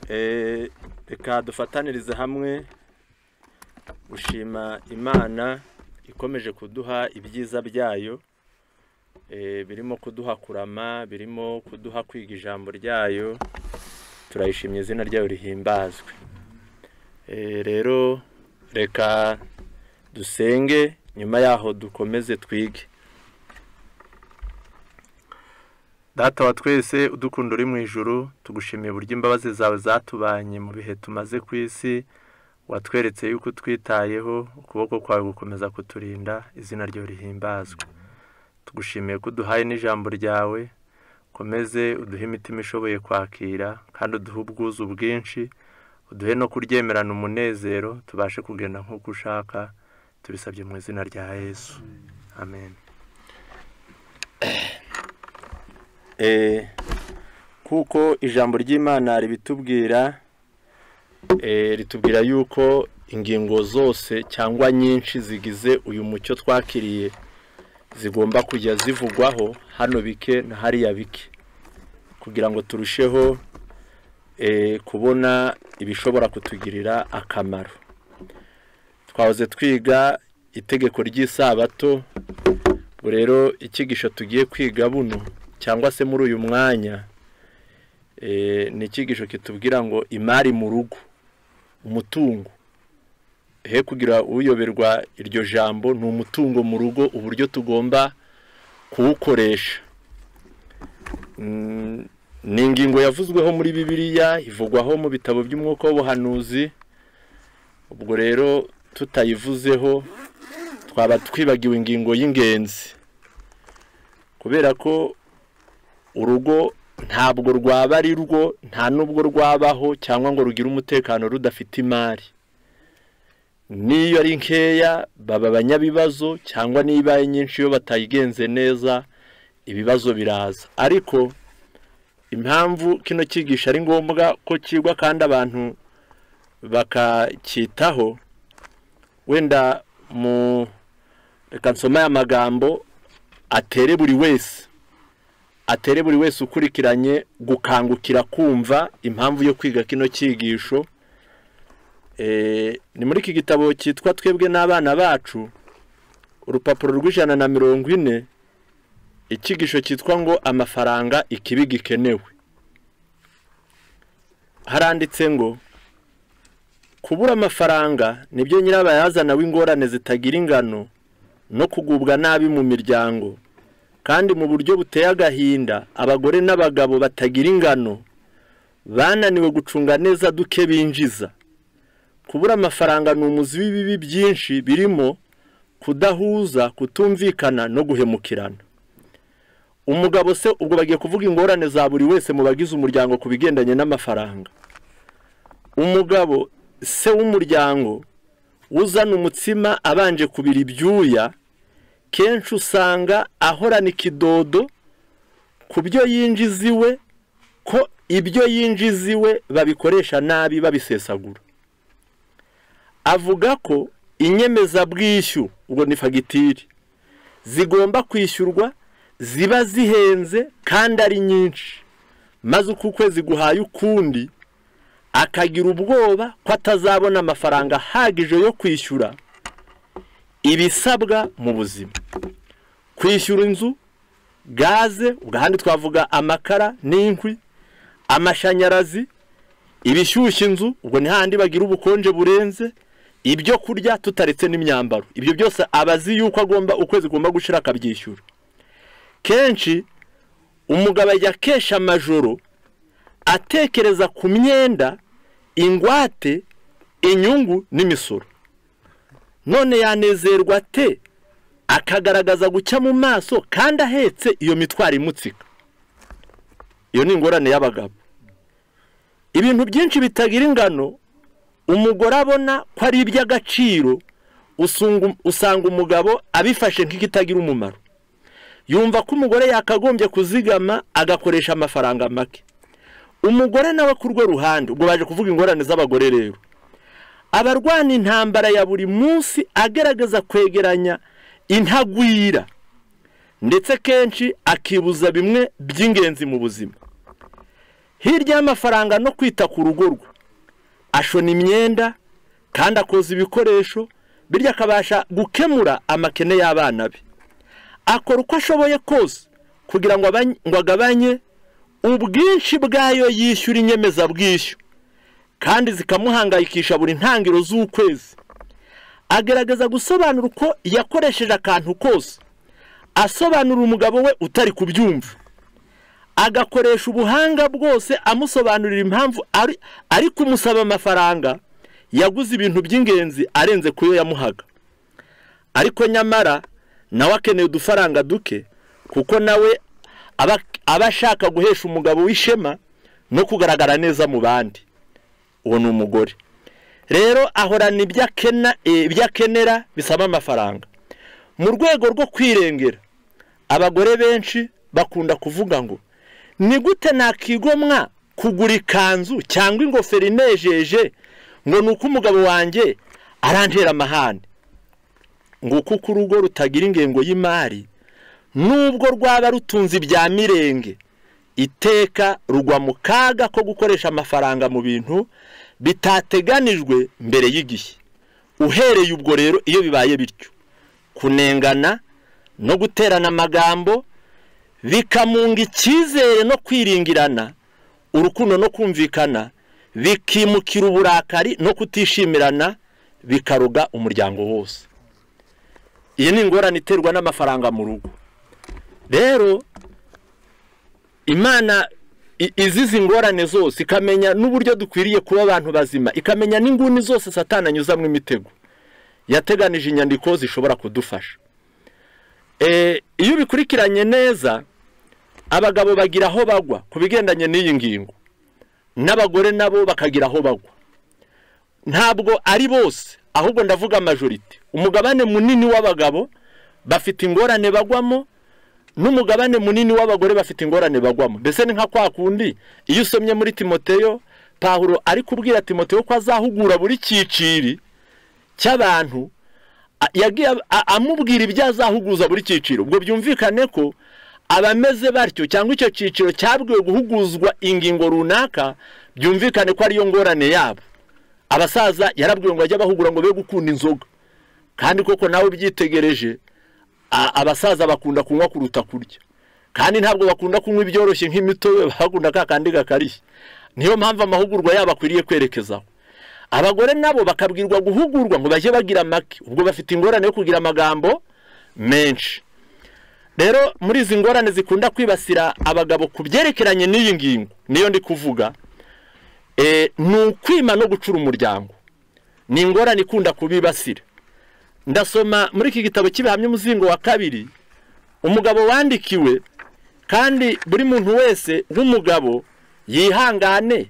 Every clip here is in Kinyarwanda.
reka dufatanirize hamwe gushima Imana ikomeje kuduha ibyiza byayo, birimo kuduha kurama, birimo kuduha kwiga ijambo ryayo. Turayishimye, izina ryayo rihimbazwe. Rero reka dusenge, nyuma yaho dukomeze twige. Data wa twese udukunda uri mu ijuru, tugushimiye buryo imbabazi zawe zatubanye mu bihe tumaze ku isi. Watweretse yuko twitayeho, ukuboko kwawe gukomeza kuturinda, izina ryawe rihimbazwe. Tugushimiye ko uduhaye n'ijambo ryawe, komeze uduhe imitima ishoboye kwakira, kandi uduhe ubwuzu bwinshi, uduhe no kuryemerana umunezero, tubashe kugenda nk'uko ushaka. Tubisabye mu izina rya Yesu, amen. Kuko ijambo ry'Imana ribitubwira, ritubwira yuko ingingo zose cyangwa nyinshi zigize uyu mucyo twakiriye zigomba kujya zivugwaho, hano bike na hariya bike, kugira ngo turusheho kubona ibishobora kutugirira akamaro. Twahoze twiga itegeko ry'isabato. Rero ikigisho tugiye kwiga buno cyangwa se muri uyu mwanya, ni ikigisho kitubwira ngo imari mu rugo, umutungo. Kugira uyoberwa iryo jambo, ni umutungo mu rugo, uburyo tugomba kuwukoresha. Ni ingingo yavuzweho muri Bibiliya, ivugwaho mu bitabo by'umwuka w'ubuhanuzi. Ubwo rero tutayivuzeho twaba twibagiwe ingingo y'ingenzi, kubera ko urugo ntabwo rwaba ari rwo, nta nubwo rwabaho cyangwa ngo rugire umutekano rudafite imari. Niyo ari nkeya baba abanyabibazo, cyangwa niba nyinshi iyo batayigenze neza ibibazo biraza. Ariko impamvu kino cyigisha ari ngombwa ko kigwa kandi abantu bakacyitaho, wenda reka nsoma aya magambo atere buri wese ukurikiranye gukangukira kumva impamvu yo kwiga kino cyigisho. Ni muri iki gitabo cyitwa Twebwe n'Abana Bacu, urupapuro rw'140, icyigisho cyitwa ngo amafaranga ikibi gikenewe. Haranditse ngo kubura amafaranga nibyo nyirabayazana w'ingorane zitagira ingano no kugubwa nabi mu miryango, kandi mu buryo buteye agahinda abagore n'abagabo batagira ingano bananiwe gucunga neza duke binjiza. Kubura amafaranga ni umuzi w'ibibi byinshi, birimo kudahuza, kutumvikana no guhemukirana. Umugabo se, ubwo bagiye kuvuga ingorane za buri wese mu bagize umuryango ku bigendanye n'amafaranga. Umugabo se w'umuryango uzana umutsima abanje kubira ibyuya, kenshi usanga ahorana ikidodo ku byo yinjiza iwe, ko ibyo yinjiza iwe babikoresha nabi, babisesagura. Avuga ko inyemezabwishyu, ubwo ni fagitire, zigomba kwishyurwa ziba zihenze kandi ari nyinshi, maze uko ukwezi guhaye ukundi akagira ubwoba ko atazabona amafaranga ahagije yo kwishyura ibisabwa mu buzima. Kwishyura inzu, gaze, ubwo twavuga amakara n'inkwi, amashanyarazi, ibishyushya inzu, ubwo ni handi bagira ubukonje burenze, ibyo kurya tutaretse n'imyambaro. Ibyo byose abazi yuko ukwezi agomba gushira akabyishyura. Kenshi umugabo ajya kesha amajoro atekereza ku myenda, ingwate, inyungu n'imisoro. None yanezerwa ate akagaragaza gucya mu maso kandi ahetse iyo mitwaro imutsika? Iyo ni ingorane y'abagabo. Ibintu byinshi bitagira ingano umugore abona ko ari iby'agaciro, usanga umugabo abifashe nk'ikitagira umumaro. Yumva ko umugore yakagombye kuzigama agakoresha amafaranga make. Umugore nawe ku rwo ruhande, ubwo baje kuvuga ingorane z'abagore rero, abarwana intambara ya buri munsi agerageza kwegeranya intagwira, ndetse kenshi akibuza bimwe by'ingenzi mu buzima. hirya y'amafaranga no kwita ku rugo rwe ashona imyenda kandi akoza ibikoresho birya akabasha gukemura amakene y'abana be. Akora uko ashoboye kose kugira ngo agabanye ubwinshi bwayo yishyura inyemezabwishyu kandi zikamuhangayikisha buri ntangiro z'ukwezi. Agerageza gusobanura uko yakoresheje akantu kose, asobanura umugabo we utari kubyumva, agakoresha ubuhanga bwose amusobanurira impamvu ari kumusaba amafaranga yaguze ibintu by'ingenzi arenze kuyo yamuhaga. Ariko nyamara nawe akeneye udufaranga duke kuko nawe aba ashaka guhesha umugabo w'ishema no kugaragara neza mu bandi. Uwo ni umugore rero ahorana ibyo akenera bisaba amafaranga. Mu rwego rwo kwirengera, abagore benshi bakunda kuvuga ngo ni gute nakigomwa kugura ikanzu cyangwa ingofero inejeje ngo nuko umugabo wanjye arantera amahane. Nguko uko urugo rutagira ingengo y'imari nubwo rwaba rutunze ibya mirenge, iteka rugwa mu kaga ko gukoresha amafaranga mu bintu bitateganijwe mbere y'igihe. Uhereye ubwo rero iyo bibaye bityo, kunengana no guterana amagambo bikamunga icyizere no kwiringirana, urukundo no kumvikana bikimukira uburakari no kutishimirana, bikaruga umuryango wose. Iyi ni ingorane iterwa n'amafaranga mu rugo. Rero Imana izizi ingorane zose, ikamenya n'uburyo dukwiriye kuba abantu bazima, ikamenya n'inguni zose Satani anyuzamwe imitego, yateganije inyandiko zishobora kudufasha. Iyo bikurikiranye neza, abagabo bagira aho bagwa ku bigendanye n'iyi ngingo, n'abagore nabo bakagira aho bagwa. Ntabwo ari bose, ahubwo ndavuga majority. Umugabane munini w'abagabo bafite ingorane bagwamo, n'umugabane munini w'abagore bafite ingorane bagwamo. Mbese ni nka kwa kundi iyo usomye muri Timoteyo, Pawulo ari kubwira Timoteyo ko azahugura buri cyiciri cy'abantu, yagiye amubwira ibyo azahuguza buri cyiciro. Ubwo byumvikane ko abameze batyo cyangwa icyo cyiciro cyabwiwe guhuguzwa ingingo runaka, byumvikane ko ariyo ngorane yabo. Abasaza yarabwiwe ngo ajya bahugura ngo be gukunda inzoga, kandi koko nawe byitegereje abasaza bakunda kunywa kuruta kurya, kandi ntabwo bakunda kunywa ibyoroshye nk'imitobe, bakunda kakandi gakarishye. Niyo mpamvu amahugurwa yabo akwiriye kwerekezaho. Abagore nabo bakabwirwa guhugurwa ngo bajye bagira make, ubwo bafite ingorane yo kugira amagambo menshi. Rero muri izi ngorane zikunda kwibasira abagabo ku byerekeranye n'iyi ngingo niyo ndi kuvuga, ni ukwima no gucura umuryango. Ni ingorane ikunda kubibasira. Ndasoma muri iki gitabo cy'Ibihamya umuzingo wa 2, umugabo wandikiwe, kandi buri muntu wese w'umugabo yihangane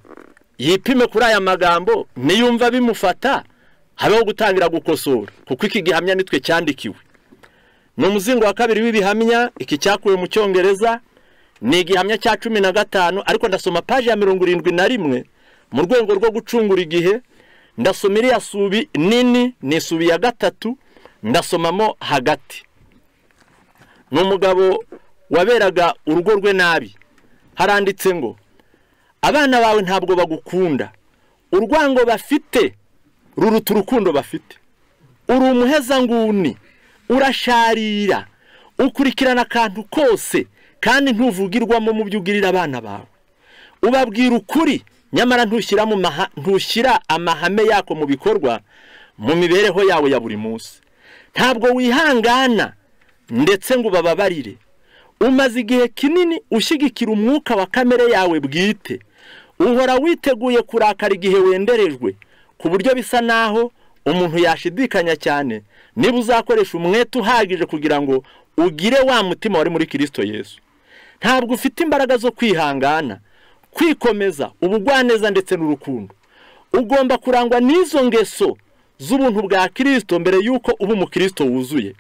yipime kuri aya magambo, niyumva bimufata habeho gutangira gukosora, kuko iki gihamya nitwe cyandikiwe. Ni umuzingo wa 2 w'Ibihamya, iki cyakuwe mu Cyongereza, ni igihamya cya 15, ariko ndasoma page ya 71 mu rwego rwo gucungura igihe. Ndasoma iriya subi nini, ni subi ya 3, ndasomamo hagati. Ni umugabo waberaga urugo rwe nabi. Haranditse ngo abana bawe ntabwo bagukunda, urwango bafite ruruta urukundo bafite. Uri umuhezanguni, urasharira, ukurikirana akantu kose, kandi ntuvugirwamo mu byo ugirira abana bawe. Ubabwira ukuri, nyamara ntushyira amahame yako mu bikorwa mu mibereho yawe ya buri munsi. Ntabwo wihangana ndetse ngo bababarire. Umaze igihe kinini ushyigikira umwuka wa kamere yawe bwite. Uhora witeguye kurakara igihe wenderejwe, ku buryo bisa naho umuntu yashidikanya cyane niba uzakoresha umwete uhagije kugira ngo ugire wa mutima wari muri Kristo Yesu. Ntabwo ufite imbaraga zo kwihangana, kwikomeza, ubugwaneza ndetse n'urukundo. Ugomba kurangwa n'izo ngeso z'ubuntu bwa Kristo mbere yuko uba umukristo wuzuye.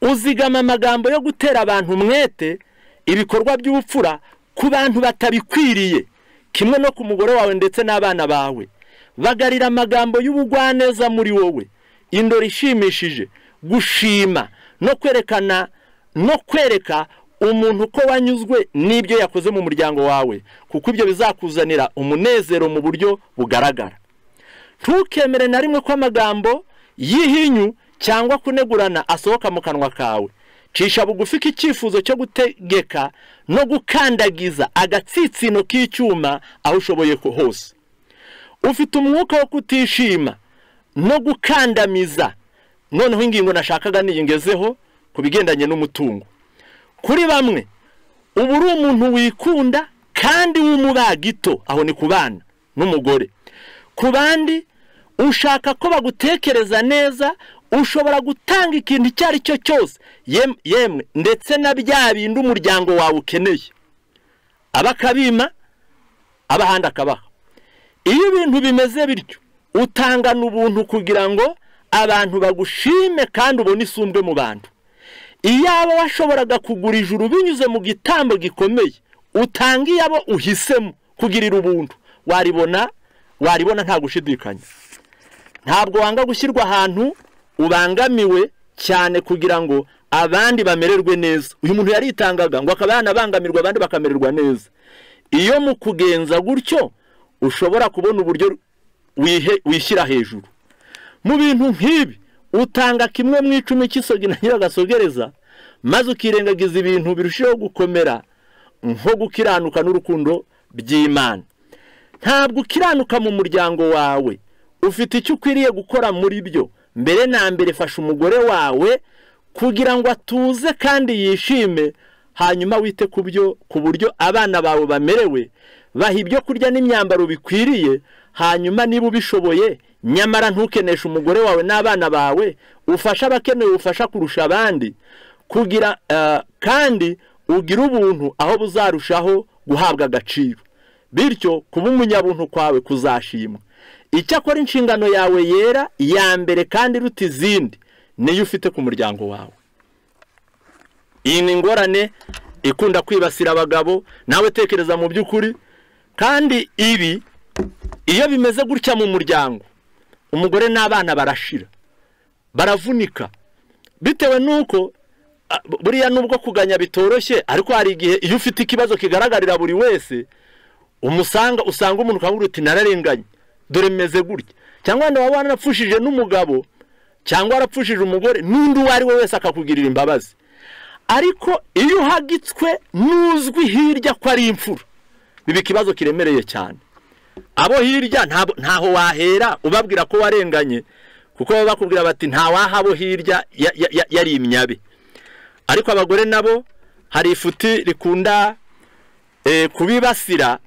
Uzigama amagambo yo gutera abantu umwete, ibikorwa by'ubupfura ku bantu batabikwiriye, kimwe no ku mugore wawe ndetse n'abana bawe. Bagarira amagambo y'ubugwaneza muri wowe, indoro ishimishije, gushima no kwereka umuntu ko wanyuzwe n'ibyo yakoze mu muryango wawe, kuko ibyo bizakuzanira umunezero mu buryo bugaragara. Ntukemere na rimwe ko amagambo y'ihinyu cyangwa kunegurana asohoka mu kanwa kawe. Cisha bugufi icyifuzo cyo gutegeka no gukandagiza agatsitsino k'icyuma aho ushoboye hose. Ufite umwuka wo kutishima no gukandamiza. Noneho ingingo nashakaga niyingezeho ku bigendanye n'umutungo. Kuri bamwe ubu uri umuntu wikunda kandi w'umubagito, aho ni ku bana n'umugore. Ku bandi ushaka ko bagutekereza neza, ushobora gutanga ikintu icyo ari cyo cyose, yemwe ndetse na bya bindi umuryango wawe ukeneye, abakabima abahandi akabaha. Iyo ibintu bimeze bityo, utangana ubuntu kugira ngo abantu bagushime kandi ubone isumbwe mu bantu. Iyaba washoboraga kugura ijuru binyuze mu gitambo gikomeye, utanga iyabo uhisemo kugirira ubuntu, waribona nta gushidikanya. Ntabwo wanga gushyirwa ahantu ubangamiwe cyane kugira ngo abandi bamererwe neza. Uyu muntu yaritangaga ngo akaba yanabangamirwa abandi bakamererwa neza. Iyo mu kugenza gutyo ushobora kubona uburyo wishyira hejuru. Mu bintu nk'ibi utanga kimwe mu 10 cy'isogi na nyiragasogereza, maze ukirengagiza ibintu birushijeho gukomera nko gukiranuka n'urukundo by'Imana. Ntabwo ukiranuka mu muryango wawe, ufite icyo ukwiriye gukora muri byo. Mbere na mbere fasha umugore wawe kugira ngo atuze kandi yishime, hanyuma wite ku buryo abana bawe bamerewe, baha ibyo kurya n'imyambaro bikwiriye. Hanyuma niba ubishoboye, nyamara ntukeneshe umugore wawe n'abana bawe, ufasha abakeneye ufasha kurusha abandi, kugira kandi ugira ubuntu aho buzarushaho guhabwa agaciro. Bityo kuba umunyabuntu kwawe kuzashimwa. Icyakora inshingano yawe yera ya mbere kandi iruta izindi niyo ufite ku muryango wawe. Iyi ni ingorane ikunda kwibasira abagabo, nawe tekereza mu by'ukuri. Kandi ibi iyo bimeze gutya mu muryango, umugore n'abana barashira, baravunika, bitewe nuko buriya nubwo kuganya bitoroshye, ariko hari igihe iyo ufite ikibazo kigaragarira buri wese, usanga umuntu kavuga uti nararenganye, dore meze gutya. Cyangwa waba warapfushije n'umugabo, cyangwa warapfushije umugore, n'undi uwo ari we wese akakugirira imbabazi. Ariko iyo uhagitswe n'uzwi hirya ko ari imfura, biba ikibazo kiremereye cyane. Abo hirya ntaho wahera ubabwira ko warenganye, kuko baba bakubwira bati nta wahabo hirya yari imyabe. Ariko abagore nabo hari ifuti rikunda kubibasira,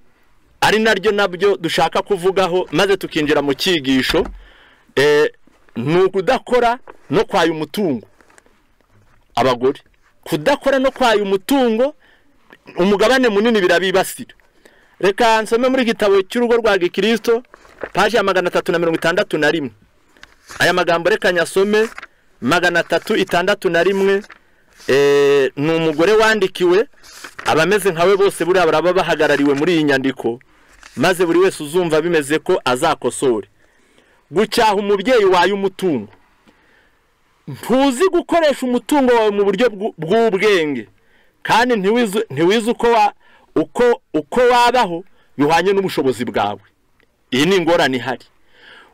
ari naryo nabyo dushaka kuvugaho, maze tukinjira mu cyigisho. Ni ukudakora no kwaya umutungo. Abagore kudakora no kwaya umutungo, umugabane munini birabibasira. Reka nsome muri gitabo cy'urugo rwa Gikristo page ya 361. Aya magambo reka nyasome 361. Ni umugore wandikiwe abameze nkawe bose buri baraba bahagarariwe muri iyi nyandiko, maze buri wese uzumva bimeze ko azakosore. Gucyaha umubyeyi wayo umutungo. Ntuzi gukoresha umutungo wawe mu buryo bw'ubwenge, kandi ntiwize uko wabaho bihwanye n'ubushobozi bwawe. Iyi ni ingorane ihari.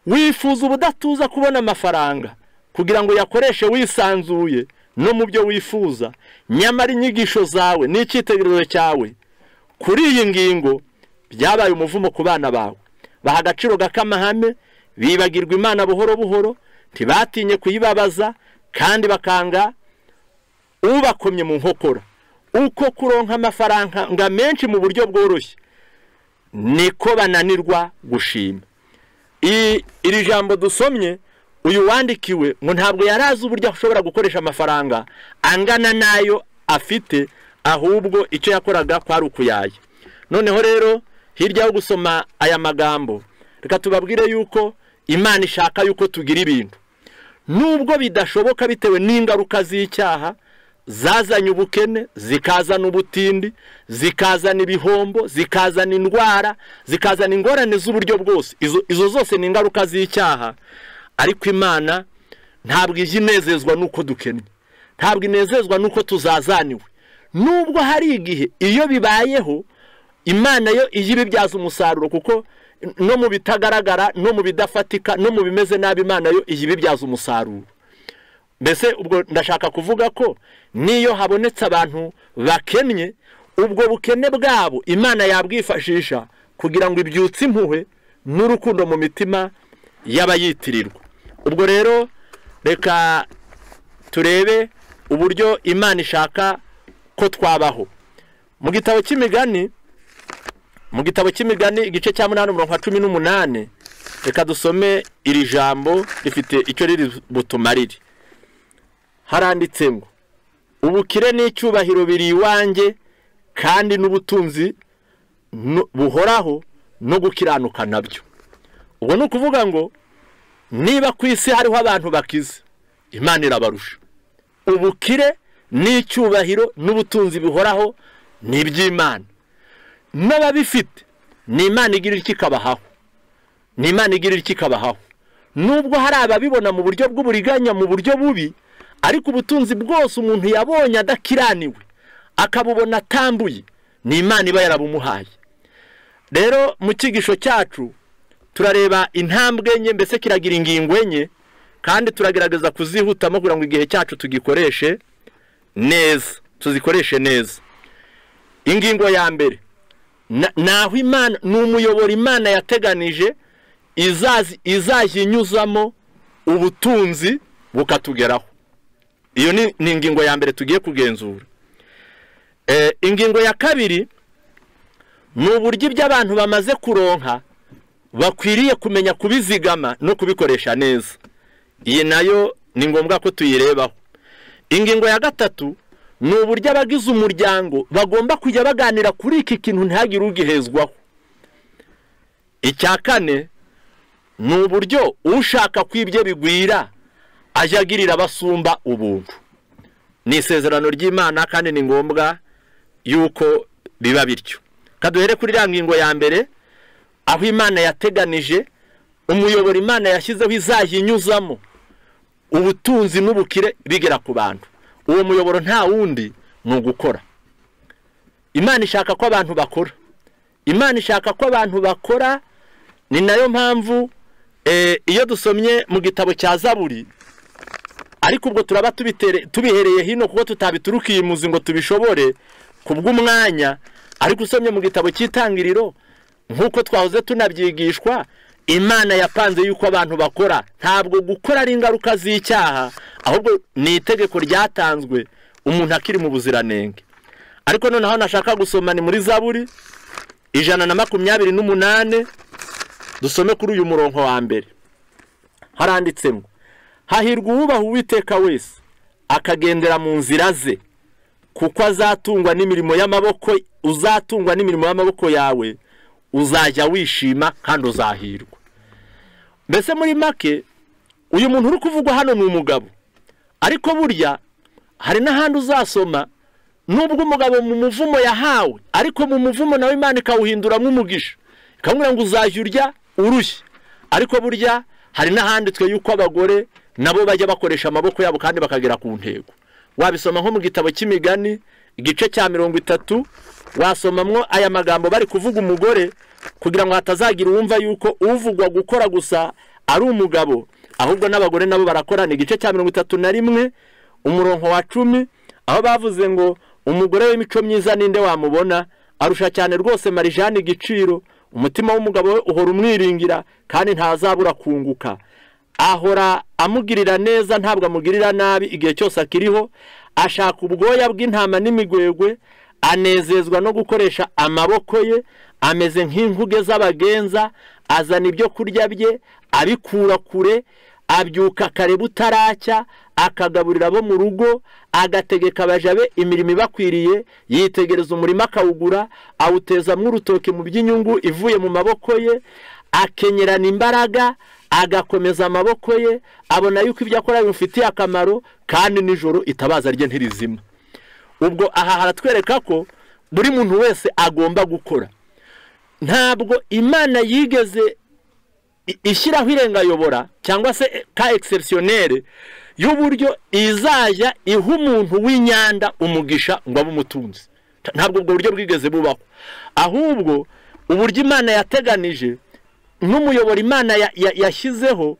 Wifuza ubudatuza kubona amafaranga kugira ngo yakoreshe wisanzuye no mu byo wifuza, nyamara inyigisho zawe n'icyitegererezo cyawe kuri iyi ngingo byabaye umuvumo ku bana bawe. Baha agaciro g'amahame, bibagirwa Imana buhoro buhoro, ntibatinye kuyibabaza, kandi bakanga ubakomye mu nkokora. Uko kuronka amafaranga menshi mu buryo bworoshye, niko bananirwa gushima. Iri jambo dusomye, uyu wandikiwe ngo ntabwo yarazi uburyo ashobora gukoresha amafaranga angana nayo afite, ahubwo icyo yakoraga kwari ukuyaya. Noneho rero hirya yo gusoma aya magambo, reka tubabwire yuko Imana ishaka yuko tugira ibintu nubwo bidashoboka bitewe n'ingaruka z'icyaha zazanye ubukene, zikazana ubutindi, zikazana ibihombo, zikazana indwara, zikazana ingorane z'uburyo bwose. Izo zose ni ingaruka z'icyaha. Ariko Imana ntabwo inezezwa nuko dukennye, ntabwo inezezwa nuko tuzazaniwe, nubwo hari igihe iyo bibayeho Imana yo iyibibyaza umusaruro, kuko no mu bitagaragara no mu bidafatika no mu bimeze nabi Imana yo iyibibyaza umusaruro. Mbese ubwo ndashaka kuvuga ko niyo habonetse abantu bakennye, ubwo bukene bwabo Imana yabwifashisha kugira ngo ibyutse impuhwe n'urukundo mu mitima y'abayitirirwa. Ubwo rero reka turebe uburyo Imana ishaka ko twabaho. Mu gitabo cy'imigani igice cya 8:18, reka dusome iri jambo rifite icyo riri butumarire. Haranditse ngo ubukire n'icyubahiro biri iwanjye, kandi n'ubutunzi buhoraho no gukiranuka nabyo. Ubwo ni ukuvuga ngo niba ku isi hariho abantu bakize, Imana irabarusha. Ubukire n'icyubahiro n'ubutunzi bihoraho ni iby'Imana. N'ababifite ni Imana igirira ikikabahaho. Ni Imana igirira ikikabahaho. Nubwo hari ababibona mu buryo bw'uburiganya, mu buryo bubi, ariko ubutunzi bwose umuntu yabonye adakiraniwe akabubona atambuye, ni Imana iba yarabumuhaye. Rero mu cyigisho cyacu turareba intambwe enye, mbese kiragira ingingo enye, kandi turagerageza kuzihutamo kugira ngo igihe cyacu tugikoreshe neza, tuzikoreshe neza. Ingingo ya mbere, naho Imana n'umuyoboro Imana yateganije izajinyuzamo ubutunzi bukatugeraho. Iyo ni ingingo ya mbere tugiye kugenzura. Ingingo ya kabiri, ni uburyo by'abantu bamaze kuronka bakwiriye kumenya kubizigama no kubikoresha neza. Iyi nayo ni ngombwa ko tuyirebaho. Ingingo ya gatatu, ni uburyo abagize umuryango bagomba kujya baganira kuri iki kintu ntihagire ugihezwaho. Icya kane, ni uburyo ushaka kwibye bigwira ajya agirira abasumba ubuntu. Ni isezerano ry'Imana, kandi ni ngombwa yuko biba bityo. Kaduhere kuri ya ngingo ya mbere, aho Imana yateganije umuyoboro Imana yashyizeho izajinyuzamo ubutunzi n'ubukire bigera ku bantu. Uwo muyoboro nta wundi ni ugukora. Imana ishaka ko abantu bakora. Imana ishaka ko abantu bakora. Ni nayo mpamvu iyo dusomye mu gitabo cya Zaburi, ariko ubwo turaba tubihereye hino kuko tutabiturukiye imuzi ngo tubishobore kubw'umwanya, ariko usomye mu gitabo cy'Itangiriro nk'uko twahoze tunabyigishwa, Imana yapanze yuko abantu bakora. Ntabwo gukora ari ingaruka z'icyaha, ahubwo ni itegeko ryatanzwe umuntu akiri mu buziranenge. Ariko noneho nashaka gusoma ni muri Zaburi 128, dusome kuri uyu murongo wa mbere. Haranditse ngo hahirwa uwubaha Uwiteka wese akagendera mu nzira ze, kuko uzatungwa n'imirimo y'amaboko yawe, uzajya wishima kandi uzahirwa. Mbese muri make uyu muntu uri kuvugwa hano ni umugabo, ariko burya hari n'ahandi uzasoma nubwo umugabo mu muvumo yahawe, ariko mu muvumo nawe Imana ikawuhinduramo umugisha, ikamubwira ngo uzajya urya urushye. Ariko burya hari n'ahanditswe yuko abagore nabo bajya bakoresha amaboko yabo kandi bakagera ku ntego. Wabisoma nko mu gitabo cy'imigani igice cya 30, wasomamwo aya magambo bari kuvuga umugore, kugira ngo hatazagira uwumva yuko uvugwa gukora gusa ari umugabo, ahubwo n'abagore nabo barakora. Ni igice cya 31 umurongo wa 10, aho bavuze ngo umugore w'imico myiza ninde wamubona, arusha cyane rwose marijani igiciro, umutima w'umugabo we uhora umwiringira kandi ntazabura kunguka. Ahora amugirira neza, ntabwo amugirira nabi igihe cyose akiriho. Ashaka ubwoya bw'intama n'imigwegwe, anezezwa no gukoresha amaboko ye. Ameze nk'inkuge z'abagenza, azana ibyo kurya bye abikura kure. Abyuka kare butaracya, akagaburira abo mu rugo, agategeka abaja be imirimo ibakwiriye. Yitegereza umurima akawugura, awutezamwo urutoke mu by'inyungu ivuye mu maboko ye. Akenyerana imbaraga, agakomeza amaboko ye. Abona yuko ibyo akora bimufitiye akamaro, kandi nijoro itabaza rye ntirizima. Ubwo aha haratwereka ko buri muntu wese agomba gukora. Ntabwo Imana yigeze ishyiraho irengayobora cyangwa se ka exceptionnel y'uburyo izajya iha umuntu w'inyanda umugisha ngo abe umutunzi. Ntabwo ubwo buryo bwigeze bubaho, ahubwo uburyo Imana yateganije n'umuyoboro Imana yashyizeho,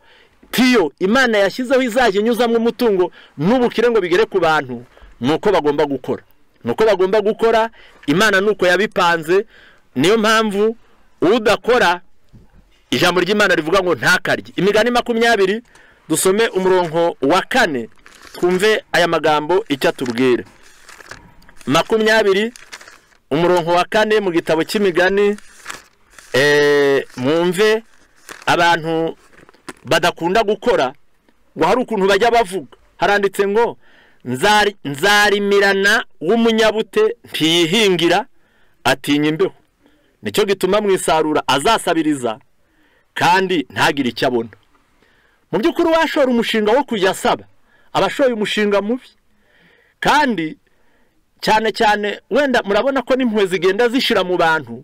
tiyo Imana yashyizeho izajya inyuzamo umutungo n'ubukire ngo bigere ku bantu, nuko bagomba gukora, nuko bagomba gukora. Imana nuko yabipanze. Niyo mpamvu udakora, ijambo ry'Imana rivuga ngo ntakarye. Imigani 20 dusome umurongo wa 4 twumve aya magambo icyo atubwira. 20 umurongo wa 4 mu gitabo cy'Imigani. Mwumve abantu badakunda gukora ngo hari ukuntu bajya bavuga. Haranditse ngo nzarimirana w'umunyabute ntiyihingira atinya imbeho. Nicyo gituma mu isarura azasabiriza kandi ntagire icyo abona. Mu by'ukuri washora umushinga wo kujya asaba, abashoye umushinga mubi. Kandi cyane cyane wenda murabona ko n'impuhwe zigenda zishira mu bantu,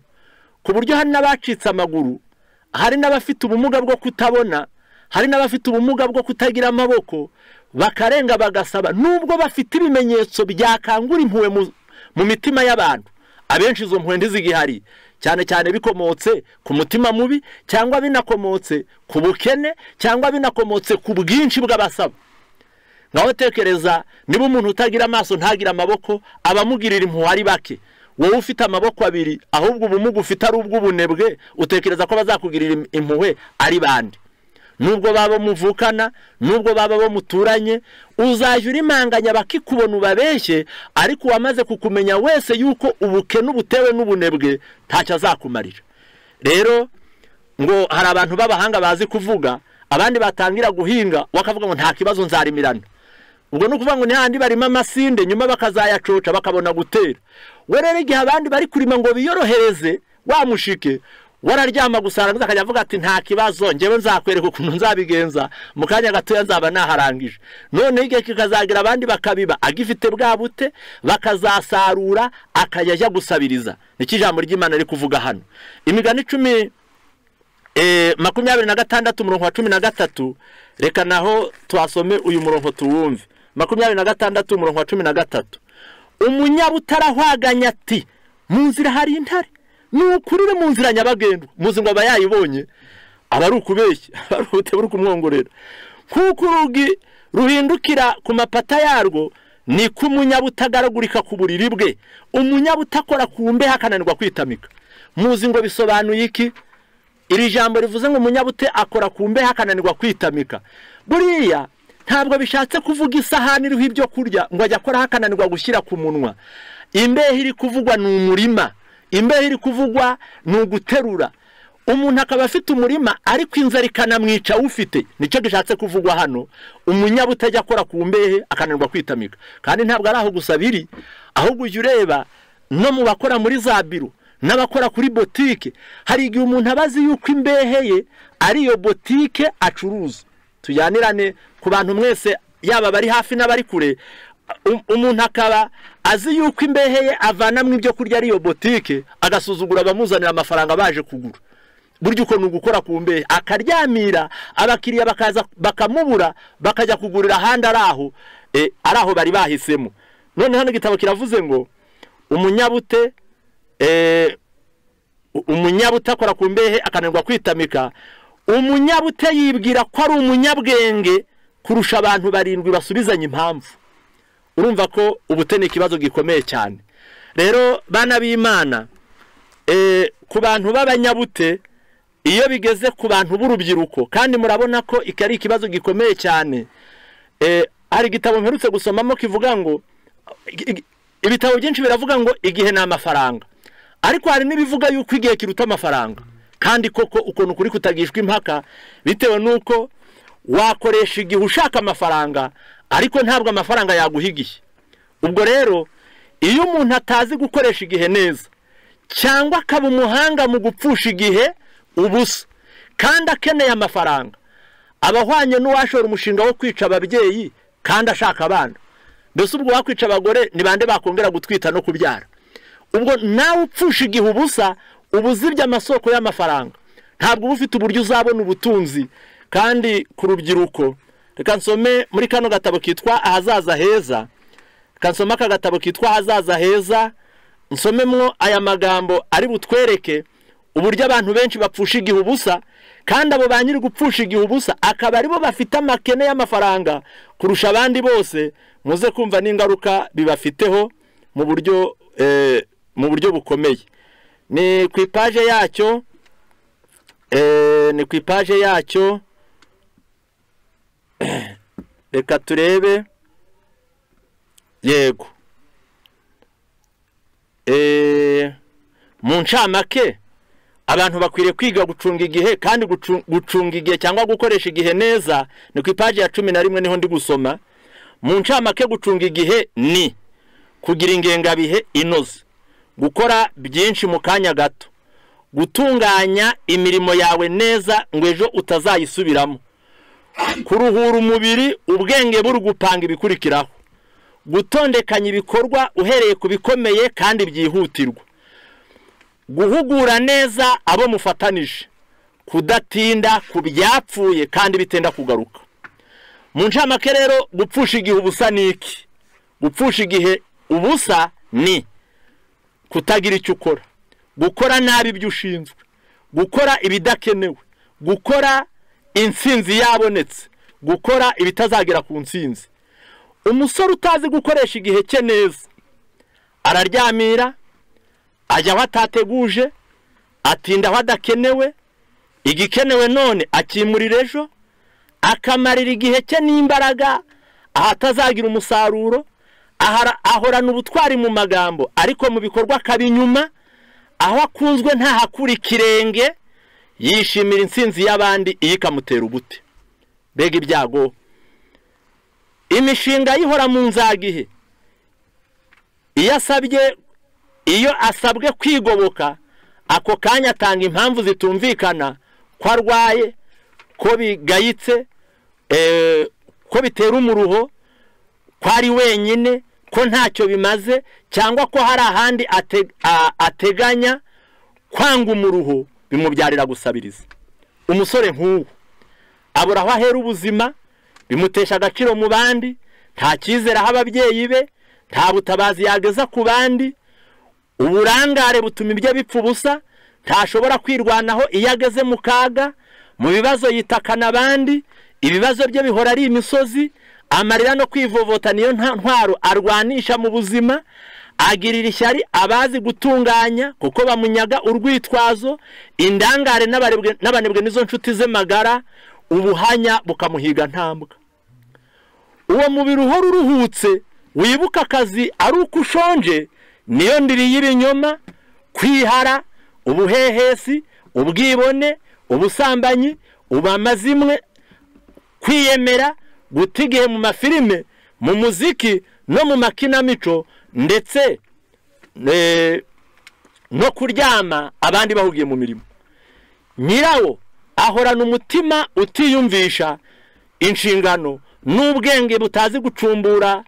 ku buryo hari n'abacitse amaguru, hari n'abafite ubumuga bwo kutabona, hari n'abafite ubumuga bwo kutagira amaboko, bakarenga bagasaba nubwo bafite ibimenyetso byakangura impuhwe mu mitima y'abantu. Abenshi izo mpuhwe ndizigihari, cyane cyane bikomotse ku mutima mubi, cyangwa binakomotse ku bukene, cyangwa binakomotse ku bwinshi bw'abasaba. Ngaho tekereza, niba umuntu utagira amaso ntagira amaboko, abamugirira impuhwe ari bake. Wowe ufite amaboko 2 ahubwo ubumuga ufite ari ubw'ubunebwe, utekereza ko bazakugirira impuhwe ari bande? Nubwo baba muvukana, nubwo baba bo muturanye, uzajya urimanganya bakikubona ubabeshye, ariko wamaze kukumenya wese yuko ubukene ubutewe n'ubunebwe ntacyo azakumarira. Rero ngo hari abantu b'abahanga bazi kuvuga, abandi batangira guhinga wakavuga ngo nta kibazo nzarimirana. Ubwo no kuvuga ngo ni handi barima amasinde nyuma bakazayacoca bakabona gutera. We rero igihe abandi bari kurima ngo biyorohereze wamushike, wararyama gusarangiza akajya avuga ati nta kibazo ngewe nzakwereka ukuntu nzabigenza, mu kanya gatoya nzaba naharangije. None igihe kikazagira abandi bakabiba agifite bwa bute, bakazasarura akajya gusabiriza. Niki ijambo ry'Imana riri kuvuga hano. Imigani 26 umurongo wa 13, reka naho twasome uyu murongo tuwumve. 26 umurongo wa 13. Umunyabutarahwaganya ati mu nzira hari intare, nukurire mu nzira nyabagendwa. Muzi ngo abayayibonye aba ari ukubeshya, ari ubutebura kumwongorera. Kuko urugi ruhindukira ku mapata yarwo, ni kumunyabutagaragurika ku buriri bwe. Umunyabutakora ku mbeho akananirwa kwitamika. Muzi ngo bisobanuye iki? Iri jambo rivuze ngo umunyabute akora ku mbeho akananirwa kwitamika. Buriya ntabwo bishatse kuvuga isahani iriho ibyo kurya ngo ajya akora akananirwa gushyira ku munwa. Imbeho iri kuvugwa ni umurima, imbeho iri kuvugwa ni uguterura. Umuntu akaba afite umurima ariko inzara ikanamwica ufite. Nicyo gishatse kuvugwa hano. Umunyabute ajya akora ku mbehe akananirwa kwitamika. Kandi ntabwo ari aho gusa biri, ahubwo ujya ureba no mu bakora muri za biro n'abakora kuri botike, hari igihe umuntu abazi yuko imbehe ye ari iyo botike acuruza. Tujyanirane ku bantu mwese, yaba bari hafi n'abari kure. Umuntu akaba azi yuko imbehe ye avana mu ibyo kurya ari iyo botike, agasuzugura abamuzanira amafaranga baje kugura. Buryo uko nugukora ku mbehe, akaryamira abakiriya bakaza bakamubura, bakajya kugurira ahandi araho bari bahisemo. None hano igitabo kiravuze ngo umunyabute akora ku mbehe akananirwa kwitamika. Umunyabute yibwira ko ari umunyabwenge kurusha abantu 7 basubizanye impamvu. Urumva ko ubutene ikibazo gikomeye cyane. Rero bana b'Imana, ku bantu b'abanyabute, iyo bigeze ku bantu b'urubyiruko, kandi murabona ko ikari ikibazo gikomeye cyane. Hari igitabo mperutse gusomamo kivuga ngo, ibitabo byinshi biravuga ngo igihe na amafaranga, ariko hari nibivuga yuko igihe kiruta amafaranga. Kandi koko ukuntu kuri kutagishwa impaka, bitewe nuko wakoresha igihe ushaka amafaranga, ariko ntabwo amafaranga yaguhigiye. Ubwo rero iyo umuntu atazi gukoresha igihe neza, cyangwa akaba umuhanga mu gupfusha igihe ubusa, kandi akeneye amafaranga, abahwanye n'uwashora umushinga wo kwica ababyeyi kandi ashaka abana. Mbese ubwo wakwica abagore ni bande bakongera gutwita no kubyara? Ubwo nawe upfusha igihe ubusa, ubuzibye amasoko y'amafaranga, ntabwo ufite uburyo uzabona ubutunzi. Kandi ku rubyiruko, reka nsome muri kano gatabo kitwa Ahazaza Heza. Kansoma aka gatabo kitwa Ahazaza Heza, nsomemwo aya magambo ari butwereke uburyo abantu benshi bapfusha igihe ubusa, kandi abo banyiri gupfusha igihe ubusa akaba aribo bafite amakene y'amafaranga kurusha abandi bose. Muze kumva n'ingaruka bibafiteho mu buryo bukomeye. Ni ku ipaje yacyo reka turebe. Yego, mu ncamake abantu bakwiriye kwiga gucunga igihe, kandi gucunga igihe cyangwa gukoresha igihe neza. Ni ku ipaji ya 11 niho ndi gusoma. Mu ncamake gucunga igihe ni kugira ingengabihe inoze, gukora byinshi mu kanya gato, gutunganya imirimo yawe neza ngo ejo utazayisubiramo, kuruhura umubiri ubwenge buri gupanga ibikurikiraho, gutondekanya ibikorwa uhereye ku bikomeye kandi byihutirwa, guhugura neza abo mufatanije, kudatinda ku byapfuye kandi bitenda kugaruka. Mu ncamake rero gupfusha igihe ubusa ni iki? Gupfusha igihe ubusa ni kutagira icyo ukora, gukora nabi ibyo ushinzwe, gukora ibidakenewe, gukora intsinzi yabonetse, gukora ibitazagera ku ntsinzi. Umusore utazi gukoresha igihe cye neza araryamira, ajya aho atateguje, atinda aho adakenewe, igikenewe none akimurira ejo, akamarira igihe cye n'imbaraga ahatazagira umusaruro, ahorana ubutwari mu magambo ariko mu bikorwa akabinyuma, aho akunzwe ntahakura ikirenge, yishimira intsinzi y'abandi iyo ikamutera ubute. Mbega ibyago! Imishinga yihora mu nzagihe, iyo asabwe kwigoboka ako kanya atanga impamvu zitumvikana, ko arwaye, ko bigayitse, ko bitera umuruho, ko ari wenyine, ko ntacyo bimaze, cyangwa ko hari ahandi ateganya kwanga umuruho bimubyarira gusabiriza. Umusore nk'uwo abura aho ahera ubuzima, bimutesha agaciro mu bandi, nta cyizere aho ababyeyi be, nta butabazi yageza ku bandi, uburangare butuma ibyo bipfa ubusa, ntashobora kwirwanaho iyo ageze mu kaga, mu bibazo yitakana abandi, ibibazo bye bihora ari imisozi, amarira no kwivovota niyo ntwaro arwanisha mu buzima, agirira ishyari abazi gutunganya kuko bamunyaga urwitwazo, indangare n'abanebwe nizo nshuti ze magara, ubuhanya bukamuhiga ntambwa. Uwo mubiri uhora uruhutse, wibuka akazi ari uko ushonje, niyo ndiri y'ibinyoma, kwihara, ubuhehesi, ubwibone, ubusambanyi, ubamazimwe, kwiyemera, guta igihe mu mafilime, mu muziki no mu makinamico, ndetse no kuryama abandi bahugiye mu mirimo. Nyirawo ahorana umutima utiyumvisha inshingano n'ubwenge butazi gucumbura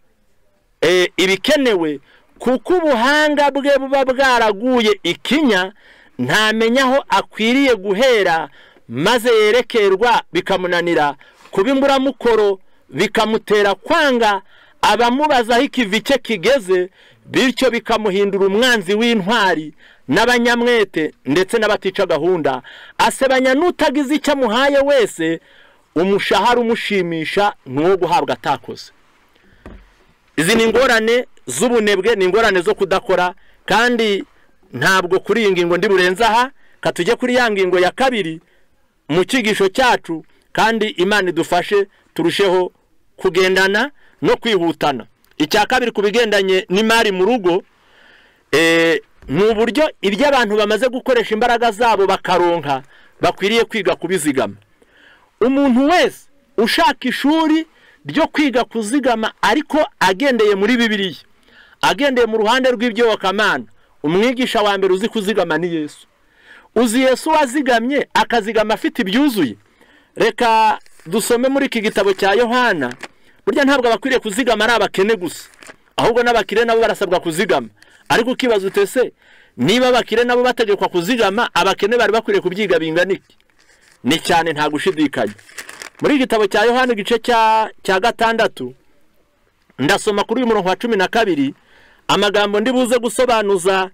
ibikenewe, kuko ubuhanga bwe buba bwaraguye ikinya, ntamenya aho akwiriye guhera, maze yerekerwa bikamunanira, kubimburamukoro bikamutera kwanga abamubaza aho ikivi cye kigeze, bityo bikamuhindura umwanzi w'intwari n'abanyamwete ndetse n'abatica gahunda. Asebanya n'utagize icyo amuhaye wese, umushahara umushimisha n'uwo guhabwa atakoze. Izi ni ingorane z'ubunebwe, ni ingorane zo kudakora, kandi ntabwo kuri iyi ngingo ndi burenza aha. Katujye kuri ya ngingo ya kabiri mu cyigisho cyacu, kandi Imana idufashe turusheho kugendana no kwihutana. Icya kabiri ku bigendanye n'imari mu rugo, ni uburyo ibyo abantu bamaze gukoresha imbaraga zabo bakaronka bakwiriye kwiga kubizigama. Umuntu wese ushaka ishuri ryo kwiga kuzigama ariko agendeye muri Bibiliya, agendeye mu ruhande rw'ibyobokamana, umwigisha wa mbere uzi kuzigama ni Yesu. Uzi Yesu wazigamye akazigama afite ibyuzuye. Reka dusome muri iki gitabo cya Yohana. Burya ntabwo abakwiriye kuzigama ari abakene gusa, ahubwo n'abakire nabo barasabwa kuzigama. Ariko ukibaza utese, niba abakire nabo bategekwa kuzigama, abakene bari bakwiriye kubyiga bingana iki? Ni cyane nta gushidikanya. muri igitabo cya Yohana igice cya 6 ndasoma kuri uyu murongo wa 12 amagambo ndibuze gusobanuza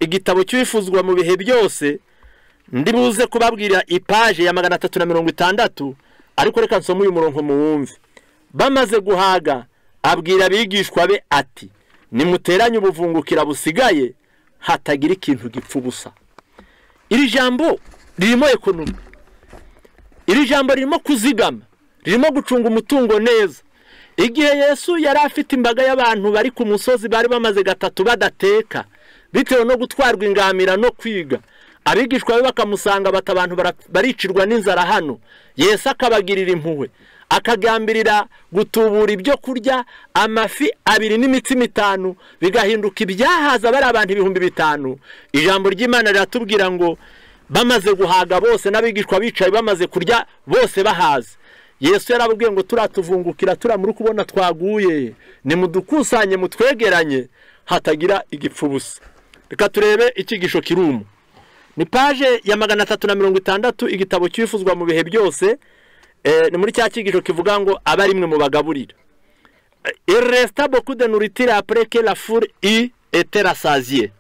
igitabo cy'ibifuzwa mu bihe byose, ndibuze kubabwira ipaje ya 360, ariko reka nsome uyu murongo muwumve. Bamaze guhaga abwira abigishwa be ati nimuteranye ubuvungukira busigaye hatagira ikintu gipfa ubusa. Iri jambo ririmo ekonomi, iri jambo ririmo kuzigama, ririmo gucunga umutungo neza. Igihe Yesu yari afite imbaga y'abantu bari ku musozi bari bamaze 3 badateka bitewe no gutwarwa ingamira no kwiga, abigishwa be bakamusanga batabantu baricirwa n'inzara hano. Yesu akabagirira impuhwe, akagambirira gutubura ibyo kurya amafi 2 n'imitsima 5 bigahinduka ibyahaza bari abantu 5,000. Ijambo ry'Imana riratubwira ngo bamaze guhaga bose n'abigishwa bicaye bamaze kurya bose bahaze. Yesu yarababwiye ngo turatuvungukira turamuri kubona twaguye, nimudukusanye mutwegeranye hatagira igipfubusa. Reka turebe ikigisho kirumu. Ni page ya 360 igitabo cy'ibifuzwa mu bihe byose. Ni muri cya kigisho kivuga ngo abarimwe mu bagaburira. Il resta beaucoup de nourriture après que la foule était rassasiée.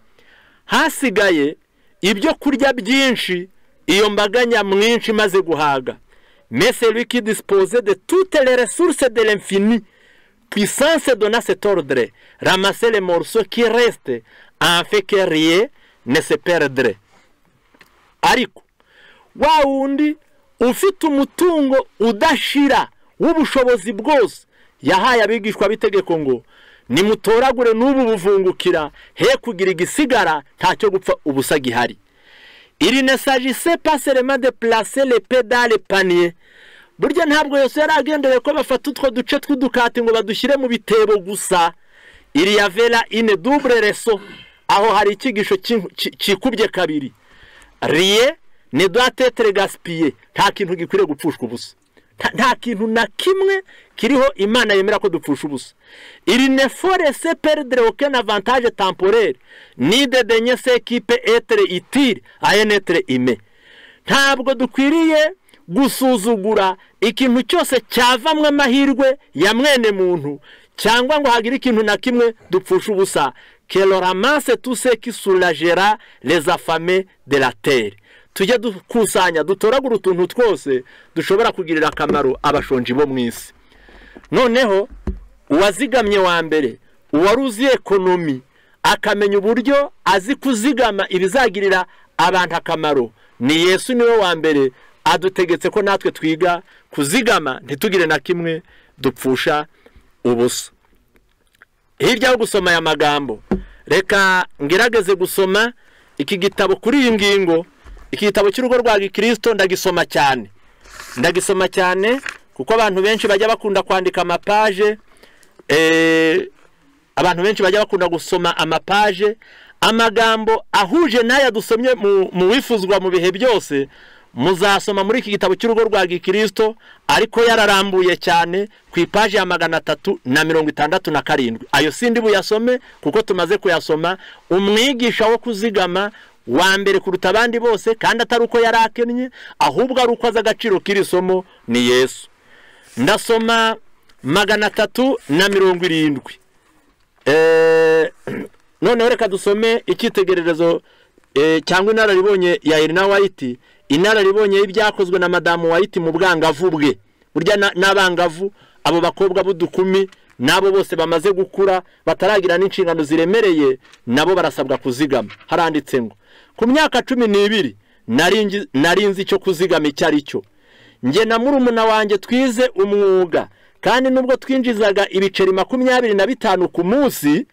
Hasigaye ibyo kurya byinshi iyo mbaga nyamwinshi maze guhaga. Mais celui qui disposait de toutes les ressources de l'infini puissance donna cet ordre: ramasser les morceaux qui restent afin que rien ne se perdre. Ariko wa wundi ufite umutungo udashira w'ubushobozi bwose yahaye abigishwa bitegeko ngo nimutoragure n'ubu buvungukira he kugira igisigara ntacyo gupfa ubusa gihari. Il ne s'agissait pas seulement de placer les pains dans les paniers. Burya ntabwo Yesu yaragendeye ko bafata utwo duce tw'udukati ngo badushyire mu bitebo gusa. Il y avait là une double leçon, aho hari ikigisho kikubye kabiri. Rien ne doit être gaspillé. Nta kintu gikwiriye gupfushwa ubusa. Nta kintu na kimwe kiriho Imana yemera ko dupfusha ubusa. Il ne faut laisser perdre aucun avantage temporaire, ni de daigner ce qui peut être utile à un être humain. Ntabwo dukwiriye gusuzugura ikintu cyose cyavamwe amahirwe ya mwene muntu, cyangwa ngo hagira ikintu na kimwe dupfusha ubusa. Que l'on ramasse tout ce qui soulagera les affamés de la terre. Tujye dukusanya dutoragura utuntu twose dushobora kugirira akamaro abashonji bo mwisi. Noneho uwazigamye wa mbere, uwaruzi ekonomi, akamenya uburyo azi kuzigama ibizagirira abantu akamaro, ni Yesu niwe wa mbere adutegetse ko natwe twiga kuzigama ntitugire na kimwe dupfusha ubusa. Hirya yo gusoma ya magambo, reka ngerageze gusoma iki gitabo kuri iyi ngingo. Iki gitabo cy'urugo rwa Gikristo ndagisoma cyane kuko abantu benshi bajya bakunda kwandika amapaje, abantu benshi bajya bakunda gusoma amapaje, amagambo ahuje n'aya dusomye mu wifuzwa mu bihe byose muzasoma muri iki gitabo cy'urugo rwa Gikristo, ariko yararambuye cyane ku ipaje ya 367. Ayo sindi buyasome kuko tumaze kuyasoma. Umwigisha wo kuzigama wa mbere kuruta abandi bose, kandi atari uko yarakennye, ahubwo ari uko aza agaciro k'iri somo, ni Yesu. Ndasoma 370. None reka dusome icyitegererezo cyangwa inararibonye ya Ellen White, inararibonye y'ibyakozwe na Madamu White mu bwangavu bwe. Burya n'abangavu abo bakobwa b'udukumi nabo bose bamaze gukura bataragira n'inshingano ziremereye, nabo barasabwa kuzigama. Haranditse ngo ku myaka 12 narinzi cyo kuzigama icyo ari cyo. Nge na murumuna wanjye twize umwuga, kandi nubwo twinjizaga ibiceri 25 ku munsi,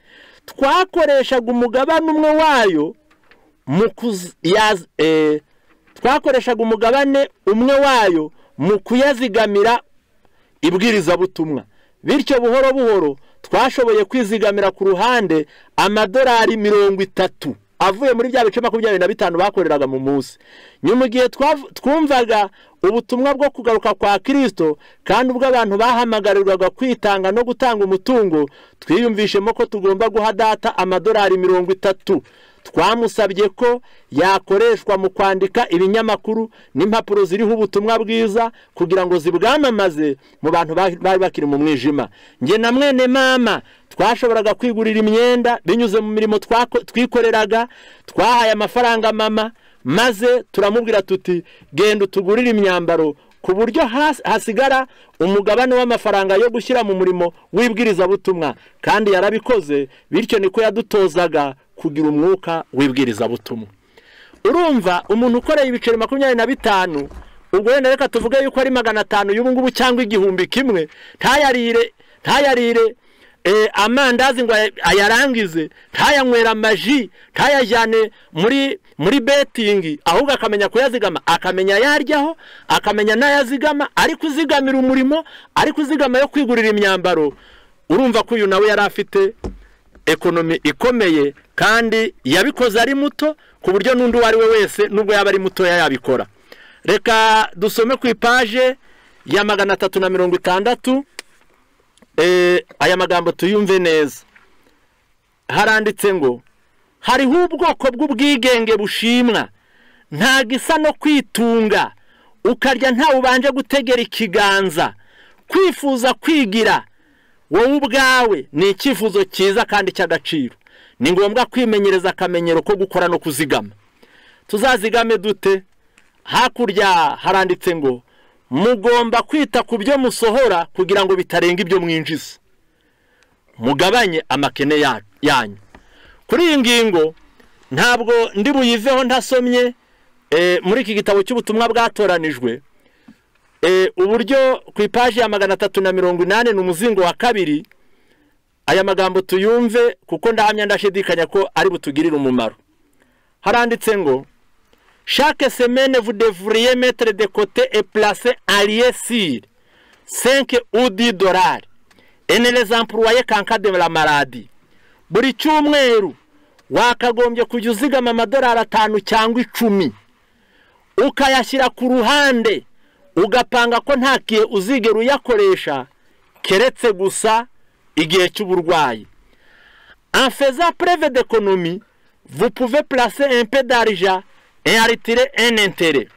twakoreshaga umugabane umwe wayo mu kuyazigamira ibwiriza butumwa. Bityo buhoro buhoro twashoboye kwizigamira ku ruhande amadolari 30 avuye muri bya bice 25 bakoreraga mu munsi. Nyuma gihe twumvaga ubutumwa bwo kugaruka kwa Kristo, kandi ubwo abantu bahamagarirwaga kwitanga no gutanga umutungo, twiyumvishemo ko tugomba guha data amadolari 30. twamusabye ko yakoreshwa mu kwandika ibinyamakuru n'impapuro ziriho ubutumwa bwiza kugira ngo zibwamamaze mu bantu bari bakiri mu mwijima. Nge na mwene mama twashoboraga kwigurira imyenda binyuze mu mirimo twikoreraga, twahaye amafaranga mama, maze turamubwira tuti genda utugurire imyambaro ku buryo hasigara umugabane w'amafaranga yo gushyira mu murimo wibwiriza butumwa, kandi yarabikoze. Bityo niko yadutozaga kugira umwuka wibwiriza butumwa. Urumva umuntu ukoreye ibiceri 25, ubwo wenda reka tuvuge yuko ari 500 y'ubu ngubu cyangwa 1000 ntayarire amandazi ngo ayarangize, ntayanywera amaji, ntayajyane muri betting, ahubwo akamenya kuyazigama, akamenya yaryaho, akamenya n'ayazigama, ari kuzigamira umurimo, ari kuzigama yo kwigurira imyambaro. Urumva ko uyu nawe yari afite ekonomi ikomeye, kandi yabikoze ari muto ku buryo n'undi wari we wese nubwo yaba ari muto yabikora. Reka dusome ku ipaje ya 360. Aya magambo tuyumve neza. Haranditse ngo hariho ubwoko bw'ubwigenge bushimwa, nta gisa no kwitunga ukarya nta ubanje gutegera ikiganza. Kwifuza kwigira wowe ubwawe ni icyifuzo cyiza kandi cy'agaciro. Ni ngombwa kwimenyereza akamenyero ko gukora no kuzigama. Tuzazigame dute? Hakurya haranditse ngo mugomba kwita ku byo musohora kugira ngo bitarenga ibyo mwinjiza, mugabanye amakene yanyu. Kuri iyi ngingo ntabwo ndi buyiveho ntasomye muri iki gitabo cy'ubutumwa bwatoranijwe, uburyo ku ipaji ya 380 n'umuzingo wa 2. Aya magambo tuyumve kuko ndahamya ndashidikanya ko ari butugirira umumaro. Haranditse ngo chaque semaine vous devriez mettre de côté et placer un lieu sur 5 ou 10 dollars et ne les employer qu'en cas de la maladie. Buri cyumweru wakagombye kujya uzigama amadolari 5 cyangwa 10 ukayashyira ku ruhande, ugapanga ko nta kihe uzigera uyakoresha keretse gusa igihe cy'uburwayi. En faisant preuve d'économie, vous pouvez placer un peu d'argent et en retirer un intérêt.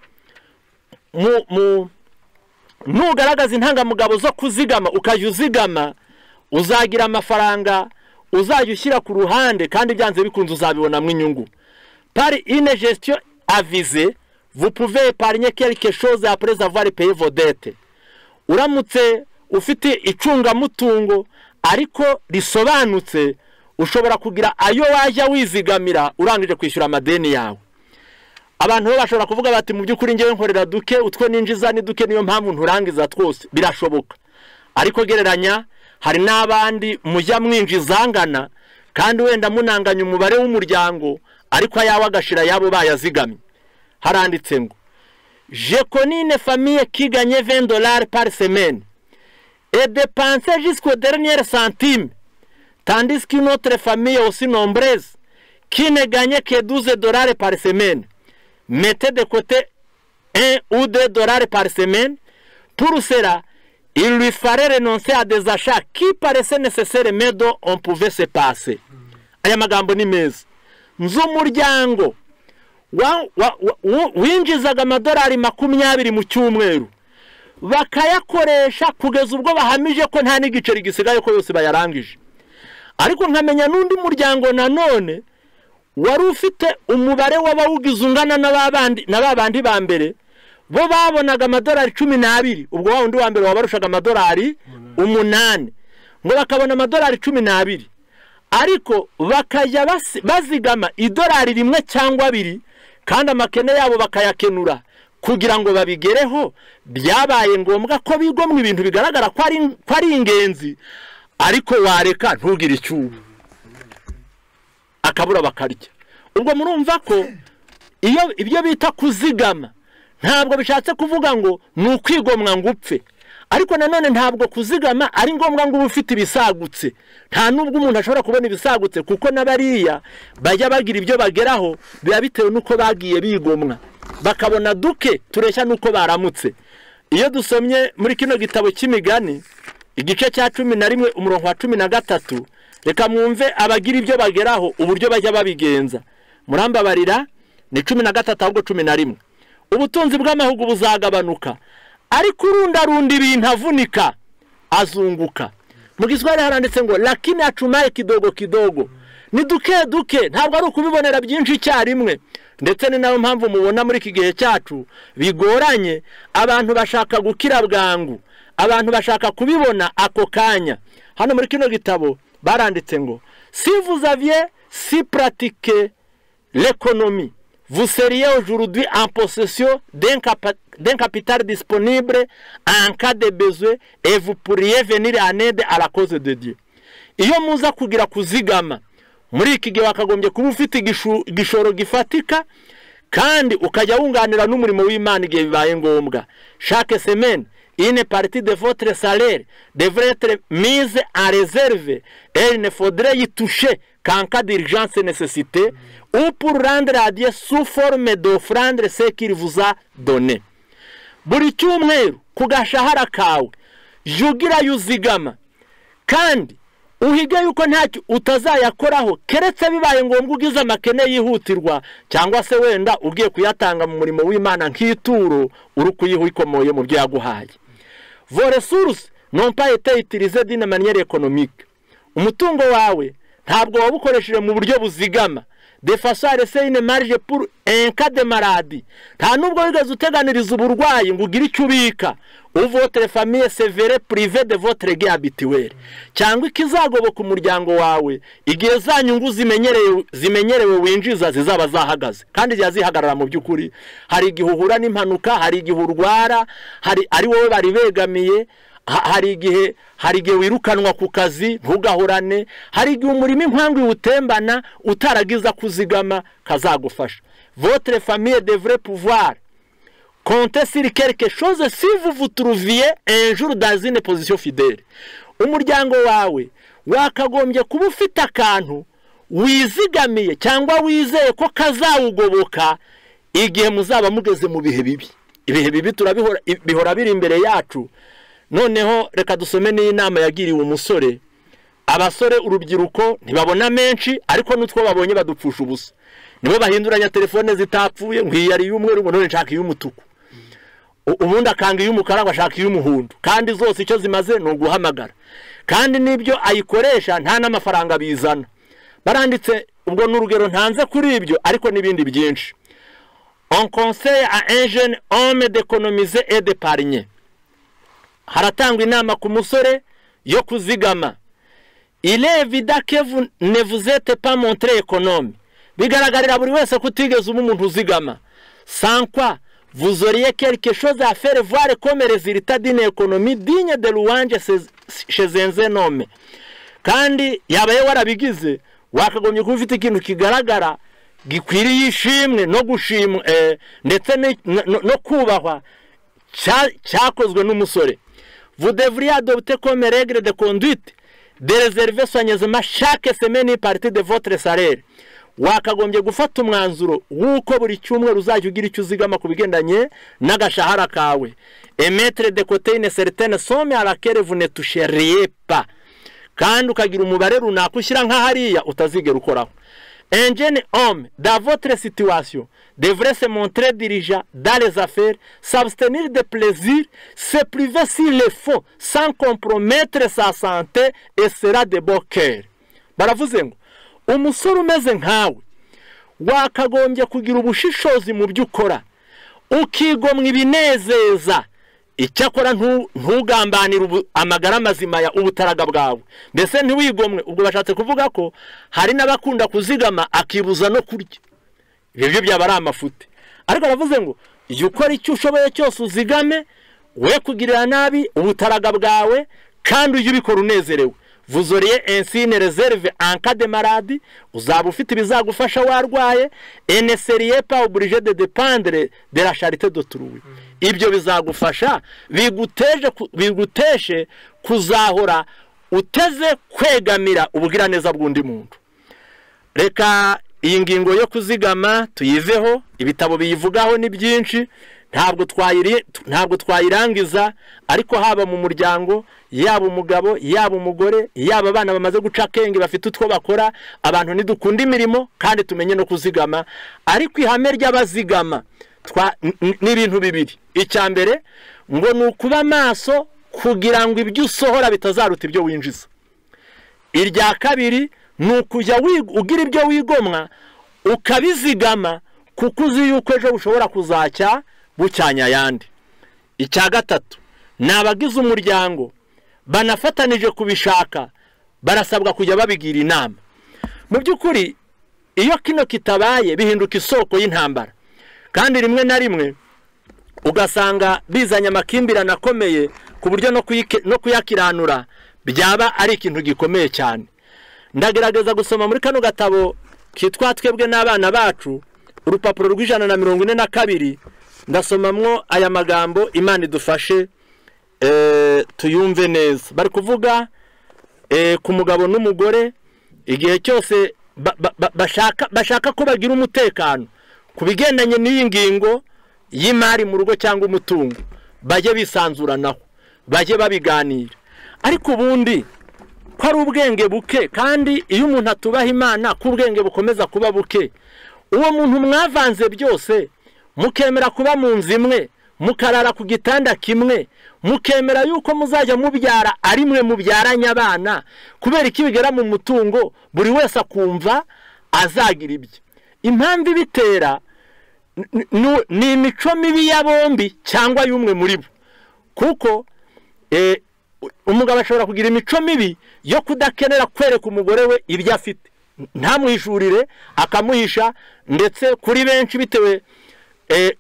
Nugaragaza intangamugabo zo kuzigama, ukajya uzigama, uzagira amafaranga uzajya ushyira ku ruhande, kandi byanze bikunze uzabibonamo inyungu. Par une gestion avisée, vous pouvez épargner quelque chose après avoir payé vos dettes. Uramutse ufite icungamutungo ariko risobanutse, ushobora kugira ayo wajya wizigamira urangije kwishyura amadeni yawe. Abantu bashobora kuvuga bati mu by'ukuri ngewe nkorera duke, utwo ninjiza ni duke, niyo mpamvu nturangiza twose. Birashoboka, ariko gereranya hari n'abandi mujya mwinjizangana kandi wenda munanganya umubare w'umuryango, ariko ayawe agashira yabo bayazigamye. Haranditse ngo je connais une famille qui gagnait 20 dollars par semaine et dépensait jusqu'au dernier centime, tandis qu'une autre famille aussi nombreuse qui ne gagnait que 12 dollars par semaine. Mettez de côté 1 ou 2 dollars par semaine. Pour cela, il lui fallait renoncer à des achats qui paraissaient nécessaires mais dont on pouvait se passer. Aya magambo ni meza. Nz'umuryango winjizaga amadolari 20 mu cyumweru, bakayakoresha kugeza ubwo bahamije ko nta n'igiceri gisigaye ko yose bayarangije. Ariko nkamenya n'undi muryango nanone wari ufite umubare w'abawugize ungana n'ababandi ba mbere, bo babonaga amadolari 12, ubwo wa undi wa mbere wabarushaga amadolari 8, ngo bakabona amadolari 12, ariko bakajya bazigama idolari 1 cyangwa 2, kandi amakene yabo bakayakenura kugira ngo babigereho. Byabaye ngombwa ko bigomwa ibintu bigaragara ko ari ingenzi, ariko wareka ntugire icyubu akabura bakarya. Ubwo murumva ko iyo ibyo bita kuzigama ntabwo bishatse kuvuga ngo ni ukwigomwa ngo upfe, ariko nanone ntabwo kuzigama ari ngombwa ngo ufite ibisagutse. Nta nubwo umuntu ashobora kubona ibisagutse, kuko n'abariya bajya bagira ibyo bageraho biba bitewe nuko bagiye bigomwa, bakabona duke tureshya nuko baramutse. Iyo dusomye muri kino gitabo cy'imigani igice cya 11 umurongo wa 13, reka mwumve abagira ibyo bageraho uburyo bajya babigenza. murambabarira ni 13 ahubwo 11. Ubutunzi bw'amahugu buzagabanuka ariko urundarundi ibintu avunika azunguka. Mu Giswahili haranditse ngo lakini achumaye kidogo kidogo, ni duke duke, ntabwo ari ukubibonera byinshi cyarimwe. Ndetse ni nayo mpamvu mubona muri iki gihe cyacu bigoranye, abantu bashaka gukira bwangu, abantu bashaka kubibona ako kanya. Hano muri kino gitabo baranditse ngo si vous aviez si pratiqué l'économie, vous seriez aujourd'hui en possession d'un capital disponible en cas de besoin et vous pourriez venir en aide à la cause de Dieu. Iyo muza kugira kuzigama muri iki gihe wakagombye kuba ufite igishoro gifatika kandi ukajya wunganira n'umurimo w'Imana igihe bibaye ngombwa. Chaque semaine une partie de votre salaire devrait être mise en réserve et il ne faudrait y toucher qu'en cas d'urgence et nécessité ou pour rendre à Dieu sous forme d'offrande ce qu'il vous a donné. Buri cyumweru ku gashahara kawe jugira yuzigama kandi uhige yuko ntacyo utazayakoraho keretse bibaye ngombwa ugize amakene yihutirwa cyangwa se wenda ugiye kuyatanga mu murimo w'Imana nk'ituro uri kuyihikomoye mu byo yaguhaye. Vos ressources n'ont pas été utilisées d'une manière économique. Umutungo wawe ntabwo wabukoresheje mu buryo buzigama de façon à laisser une marge pour un cas de maladie. Nta nubwo wigeze uteganiriza uburwayi ngo ugire icyo ubika ou votre famille se verrait privée de votre gain habituel, cyangwa ikizagoboka umuryango wawe igihe za nyungu zimenyerewe winjiza zizaba zahagaze kandi zihagarara mu by'ukuri. Hari igihe uhura n'impanuka, hari igihe urwara, ari wowe bari begamiye, hari igihe wirukanwa ku kazi ntugahorane, hari igihe umurimo impamvu utembana utaragiza kuzigama kazagufasha. Votre famille devrait pouvoir compter sur quelque chose si vous vous trouviez un jour dans une position fidèle. Umuryango wawe wakagombye kuba ufite akantu wizigamiye cyangwa wizeye ko kazawugoboka igihe muzaba mugeze mu bihe bibi. Ibihe bibi turabihora biri imbere yacu. Noneho reka dusome n'inama yagiriwe umusore. Abasore urubyiruko ntibabona menshi ariko nutwo babonye badupfusha ubusa. Nibo bahinduranya telefone zitapfuye nk'iyari y'umweru ngo none nshaka iy'umutuku, ubundi akanga iy'umukara ngo ashaka iy'umuhondo, kandi zose icyo zimaze no guhamagara kandi nibyo ayikoresha nta n'amafaranga bizana. Baranditse ubwo n'urugero ntanze kuri ibyo ariko nibindi byinshi. On conseille à un jeune homme d'économiser et d'épargner. Haratangwa inama ku musore yo kuzigama. Il est évident que vous ne vous êtes pas montré économe. Bigaragarira buri wese kutigeze umuntu uzigama. Sans quoi vous auriez quelque chose à faire voir comme résultat d'une économie digne de louange chez un homme. Kandi yabaye warabigize wakagombye kuba ufite ikintu kigaragara gikwiriye ishimwe no gushimwa ndetse no kubahwa cyakozwe n'umusore. Vous devriez adopter comme règle de conduite de réserver soigneusement chaque semaine une partie de votre salaire. Wakagombye gufata umwanzuro wuko buri cyumweru uzajya ugira icyo uzigama ku bigendanye n'agashahara kawe. Et mettre de côté une certaine somme à laquelle vous ne toucheriez pas. Kandi ukagira umubare runaka ushyira nka hariya utazigera ukoraho. Un jeune homme dans votre situation devrait se montrer dirigeant dans les affaires, s'abstenir de plaisir, se priver s'il le faut, sans compromettre sa santé et sera de bon cœur. Baravuze ngo umusore umeze nkawe wakagombye kugira ubushishozi mu byo ukora, ukigomwa ibinezeza, icyakora ntugambanira amagara mazima ya ubutaraga bwawe. Mbese ntiwigomwe. Ubwo bashatse kuvuga ko hari n'abakunda kuzigama akibuza no kurya. Ibyo byaba ari amafuti. Ariko aravuze ngo iyo ukora icyo ushoboye cyose uzigame, we kugirira nabi ubutaraga bwawe kandi ujye ubikora unezerewe. Vous auriez ainsi une réserve en cas de maladie, uzaba ufite bizagufasha warwaye, et ne seriez pas obligé de dépendre de la charité d'autrui. Ibyo bizagufasha biguteshe kuzahora uteze kwegamira ubugiraneza bw'undi muntu. Reka iyi ngingo yo kuzigama tuyiveho, ibitabo biyivugaho ni byinshi ntabwo twayirangiza, ariko haba mu muryango, yaba umugabo, yaba umugore, yaba abana bamaze guca akenge bafite utwo bakora, abantu ntidukunda imirimo kandi tumenye no kuzigama. Ariko ihame ry'abazigama ni ibintu bibiri. Icya mbere ngo ni ukuba maso kugira ngo ibyo usohora bitazaruta ibyo winjiza. Irya kabiri ni ukujya ugira ibyo wigomwa ukabizigama, kuko uzi yuko ejo ushobora kuzacya bucyanya ayandi. Icya gatatu ni abagize umuryango banafatanije kubishaka, barasabwa kujya babigira inama. Mu by'ukuri iyo kino kitabaye bihinduka isoko y'intambara, kandi rimwe na rimwe ugasanga bizanye amakimbirane akomeye ku buryo no kuyakiranura byaba ari ikintu gikomeye cyane. Ndagerageza gusoma muri kano gatabo kitwa Twebwe n'Abana Bacu, urupapuro rw'142, ndasomamwo aya magambo. Imana idufashe tuyumve neza. Bari kuvuga ku mugabo n'umugore igihe cyose bashaka ko bagira umutekano ku bigendanye n'iyi ngingo y'imari mu rugo cyangwa umutungo, bajye bisanzuranaho, bajye babiganira. Ariko ubundi ko ari ubwenge buke, kandi iyo umuntu atubaha Imana ko ubwenge bukomeza kuba buke, uwo muntu mwavanze byose mukemera kuba mu nzu imwe, mukarara ku gitanda kimwe, mukemera yuko muzajya mubyara ari mwe mubyaranye abana, kubera iki bigera mu mutungo buri wese akumva azagira ibye. Impamvu ibitera ni imico mibi ya bombi cyangwa y'umwe muri bo, kuko umugabo ashobora kugira imico mibi yo kudakenera kwereka umugore we ibyo afite, ntamwishurire akamuhisha, ndetse kuri benshi bitewe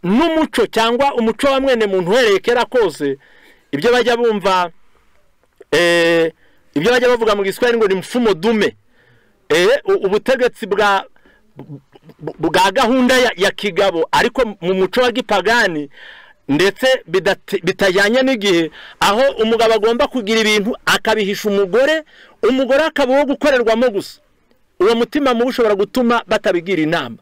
n'umuco cyangwa umuco wa mwene muntu uhereye kera kose, ibyo bajya bumva, ibyo bajya bavuga mu Giswahili ngo ni mfumo dume, ubutegetsi bwa gahunda ya kigabo, ariko mu muco wa gipagani, ndetse bitajyanye n'igihe, aho umugabo agomba kugira ibintu akabihisha umugore, umugore akabaho gukorerwamo gusa. Uwo mutima mubi ushobora gutuma batabigira inama.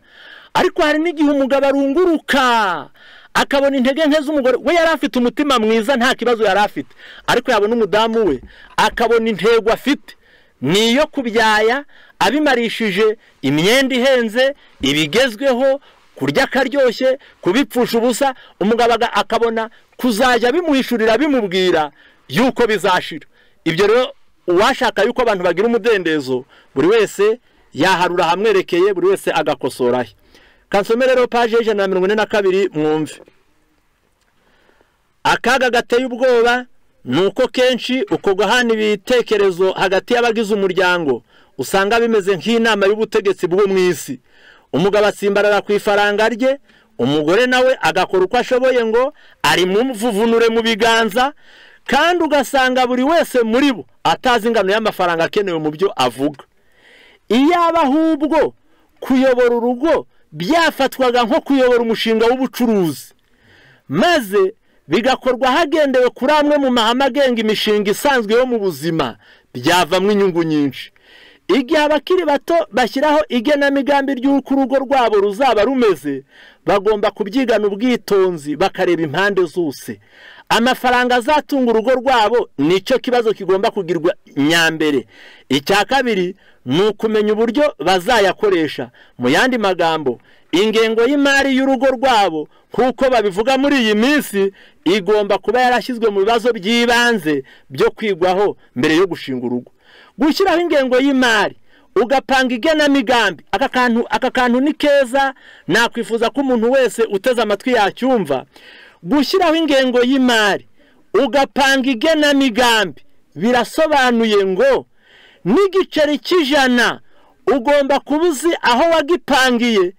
Ariko hari n'igihe umugabo arunguruka akabona intege nke z'umugore we, yari afite umutima mwiza nta kibazo yari afite, ariko yabona umudamu we akabona intego afite niyo kubyaya, abimarishije imyenda ihenze, ibigezweho, kurya akaryoshye, kubipfusha ubusa, umugabo akabona kuzajya bimuhishurira bimubwira yuko bizashira. Ibyo rero uwashaka yuko abantu bagira umudendezo, buri wese yaharura hamwerekeye, buri wese agakosorahe. Kansomere rero page 142 mwumve. Akaga gateye ubwoba nuko kenshi uko gahana ibitekerezo hagati y'abagize umuryango usanga bimeze nk'inama y'ubutegetsi bwo mu isi. Umugabo atsimbarara ku ifaranga rye, umugore nawe agakora uko ashoboye ngo ari mu mvuvunure mu biganza, kandi ugasanga buri wese muri bo atazi ingano y'amafaranga akenewe mu byo avuga. Iyaba ahubwo kuyobora urugo byafatwaga nko kuyobora umushinga w'ubucuruzi, maze bigakorwa hagendewe kuri amwe mu mahame agenga imishinga isanzwe yo mu buzima, byavamo inyungu nyinshi. Igihe abakiri bato bashyiraho igenamigambi ry'uko urugo rwabo ruzaba rumeze, bagomba kubyigana ubwitonzi, bakareba impande zose. Amafaranga azatunga urugo rwabo nicyo kibazo kigomba kugirwa nyambere. Icya kabiri ni ukumenya uburyo bazayakoresha. Mu yandi magambo, ingengo y'imari y'urugo rwabo kuko babivuga muri iyi minsi igomba kuba yarashyizwe mu bibazo by'ibanze byo kwigwaho mbere yo gushinga urugo. Gushyiraho ingengo y'imari, ugapanga igenamigambi, aka kantu ni keza, nakwifuza ko umuntu wese uteze amatwi yacyumva. Gushyiraho ingengo y'imari ugapanga igenamigambi birasobanuye ngo n'igiceri cy'ijana ugomba kubuzi aho wagipangiye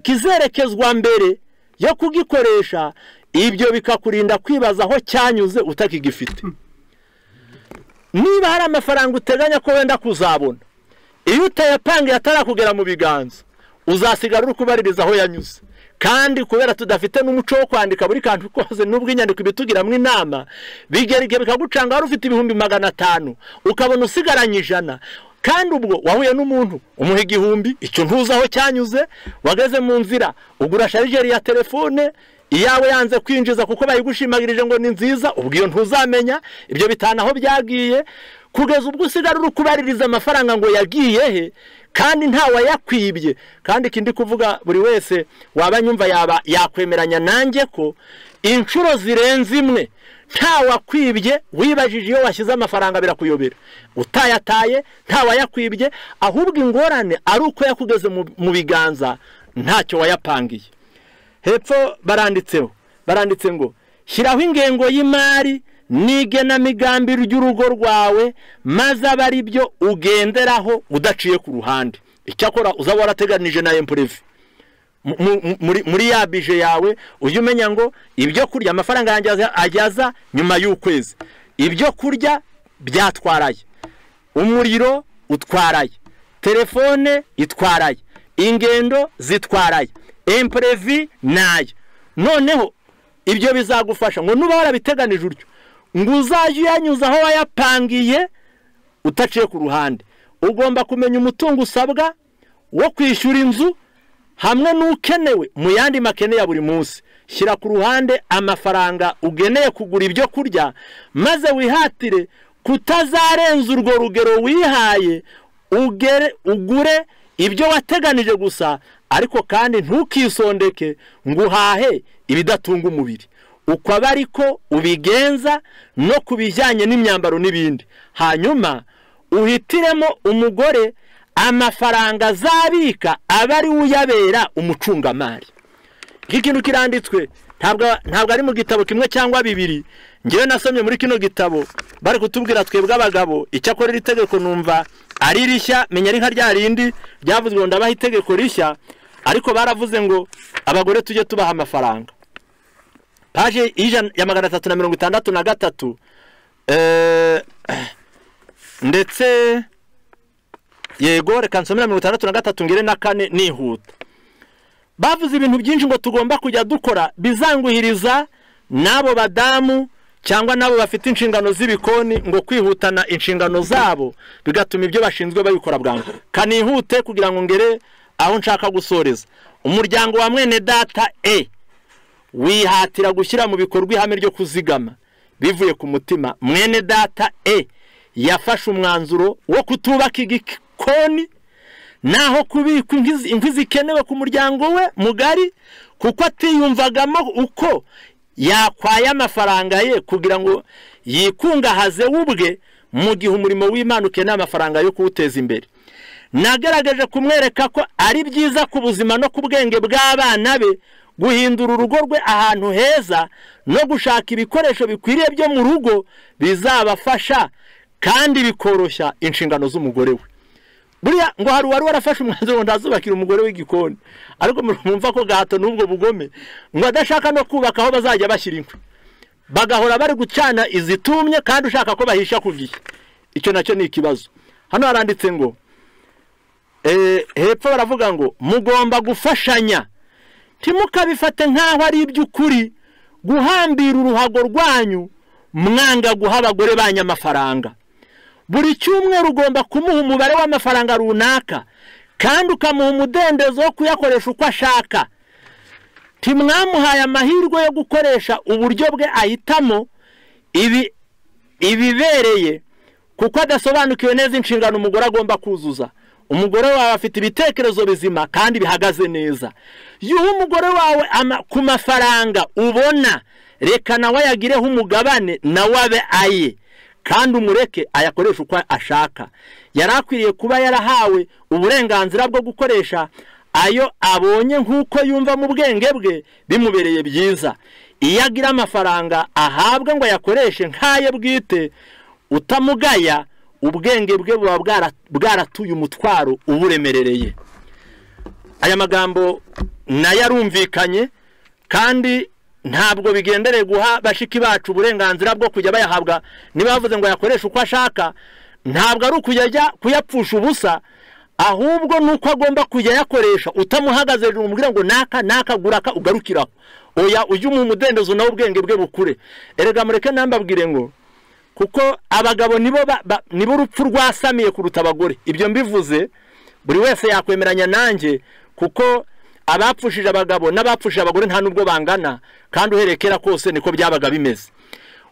kizerekezwa mbere yo kugikoresha. Ibyo bikakurinda kwibaza aho cyanyuze utakigifite. Niba hari amafaranga uteganya ko wenda kuzabona, iyo utayapangiye atarakugera mu biganza, uzasigara uri kubaririza aho yanyuze. Kandi kubera tudafite n'umuco wo kwandika buri kantu kose, nubwo inyandiko ibitugiramwe inama, bigera igihe bikagucanga wari ufite 500, ukabona usigaranye 100. kandi ubwo wahuye n'umuntu umuha 1000 icyo ntuzaho cyanyuze wageze mu nzira ugura sharijeri ya telefone iyawe yanze kwinjiza kuko bayigushimagirije ngo ni nziza ubwo iyo ntuzamenya ibyo bitanaho byagiye kugeza ubwo usigara urukubaririza amafaranga ngo yagiye he kandi ntawe yakwibye kandi kindi kuvuga buri wese wabanyumva yaba yakwemeranya nanjye ko inshuro zirenze imwe ntawe akwibye wibajije iyo washyize amafaranga birakuyobera utayataye ntawe yakwibye ahubwo ingorane ari uko yakugeze mu biganza ntacyo wayapangiye hepfo baranditse ngo shyiraho ingengo y'imari n'igenamigambi ry'urugo rwawe maze aba ari byo ugenderaho udaciye ku ruhande icyakora uzaba warateganije na impurive muri ya bije yawe ujye umenya ngo ibyo kurya amafaranga yanjye ajyaza nyuma y'ukwezi ibyo kurya byatwaraye umuriro utwaraye telefone itwaraye ingendo zitwaraye impurive nayo noneho ibyo bizagufasha ngo nuba warabiteganije uryo ngo uzajye uyanyuza aho wayapangiye utaciye ku ruhande ugomba kumenya umutungo usabwa wo kwishyura inzu hamwe n'ukenewe mu yandi makene ya buri munsi shyira ku ruhande amafaranga ugeneye kugura ibyo kurya maze wihatire kutazarenza urwo rugero wihaye ugure ibyo wateganije gusa ariko kandi ntukisondeke ngo uhahe ibidatunga umubiri uko aba ariko ubigenza no kubijyanye n'imyambaro n'ibindi hanyuma uhitiremo umugore amafaranga azabika aba ari uyabera umucungamari nk'ikintu kiranditswe ntabwo ari mu gitabo kimwe cyangwa bibiri ngewe nasomye muri kino gitabo bari kutubwira twebwe abagabo icyakora iri tegeko numva ari rishya menya ari nka rya rindi ryavuzwe ngo ndabaha itegeko rishya ariko baravuze ngo abagore tujye tubaha amafaranga paje ya 363 ndetse yego reka nsomera 63 ngire na 4 nihuta bavuze ibintu byinshi ngo tugomba kujya dukora bizanguhiriza nabo badamu cyangwa nabo bafite inshingano z'ibikoni ngo kwihutana inshingano zabo bigatuma ibyo bashinzwe babikora bwangu kanihute kugira ngo ngere aho nshaka gusoreza umuryango wa mwene data wihatira gushyira mu bikorwa ihame ryo kuzigama bivuye ku mutima mwene data yafashe umwanzuro wo kutubaka igikoni naho kubika inkwi zikenewe ku muryango we mugari kuko atiyumvagamo uko yakwaye amafaranga ye kugira ngo yikungahaze ubwe mu gihe umurimo w'Imana ukeneye amafaranga yo kuwuteza imbere nagerageje kumwereka ko ari byiza ku buzima no ku bwenge bw'abana be guhindura urugo rwe ahantu heza no gushaka ibikoresho bikwiriye byo mu rugo bizabafasha kandi bikoroshya inshingano z'umugore we buriya ngo hari wari warafashe umwanzuro ndazubakira umugore w'igikoni ariko mumva ko gahato n'ubwo bugome ngo adashaka no kubaka aho bazajya bashyira inkwi bagahora bari gucana izitumye kandi ushaka ko bahisha ku gihe icyo nacyo ni ikibazo hano haranditse ngo hepfo baravuga ngo mugomba gufashanya ntimukabifate nk'aho ari iby'ukuri guhambira uruhago rwanyu mwanga guha abagore banyu amafaranga buri cyumweru ugomba kumuha umubare w'amafaranga runaka kandi ukamuha umudendezo wo kuyakoresha uko ashaka ntimwamuhaye amahirwe yo gukoresha uburyo bwe ahitamo ibibereye kuko adasobanukiwe neza inshingano umugore agomba kuzuza umugore wawe afite ibitekerezo bizima kandi bihagaze neza yuha umugore wawe ku mafaranga ubona reka nawe yagireho umugabane nawe abe aye kandi umureke ayakoresha uko ashaka yarakwiriye kuba yarahawe uburenganzira bwo gukoresha ayo abonye nk'uko yumva mu bwenge bwe bimubereye byiza iyo agira amafaranga ahabwa ngo ayakoreshe nk'aye bwite utamugaya ubwenge bwe buba bwaratuye umutwaro uburemerereye aya magambo nayo arumvikanye kandi ntabwo bigendereye guha bashiki bacu uburenganzira bwo kujya bayahabwa niba bavuze ngo yakoreshe uko ashaka ntabwo ari ukujya kuyapfusha ubusa ahubwo nuko agomba kujya yakoresha utamuhagaze umubwira ngo naka guraka ugarukiraho oya ujye mu mudendezo nawe ubwenge bwe bukure erega mureke nambabwire ngo kuko abagabo nibo urupfu rwasamiye kuruta abagore. Ibyo mbivuze buri wese yakwemeranya nanjye, kuko abapfushije abagabo n'abapfushije abagore nta nubwo bangana, kandi uherekera kose niko byabaga bimeze.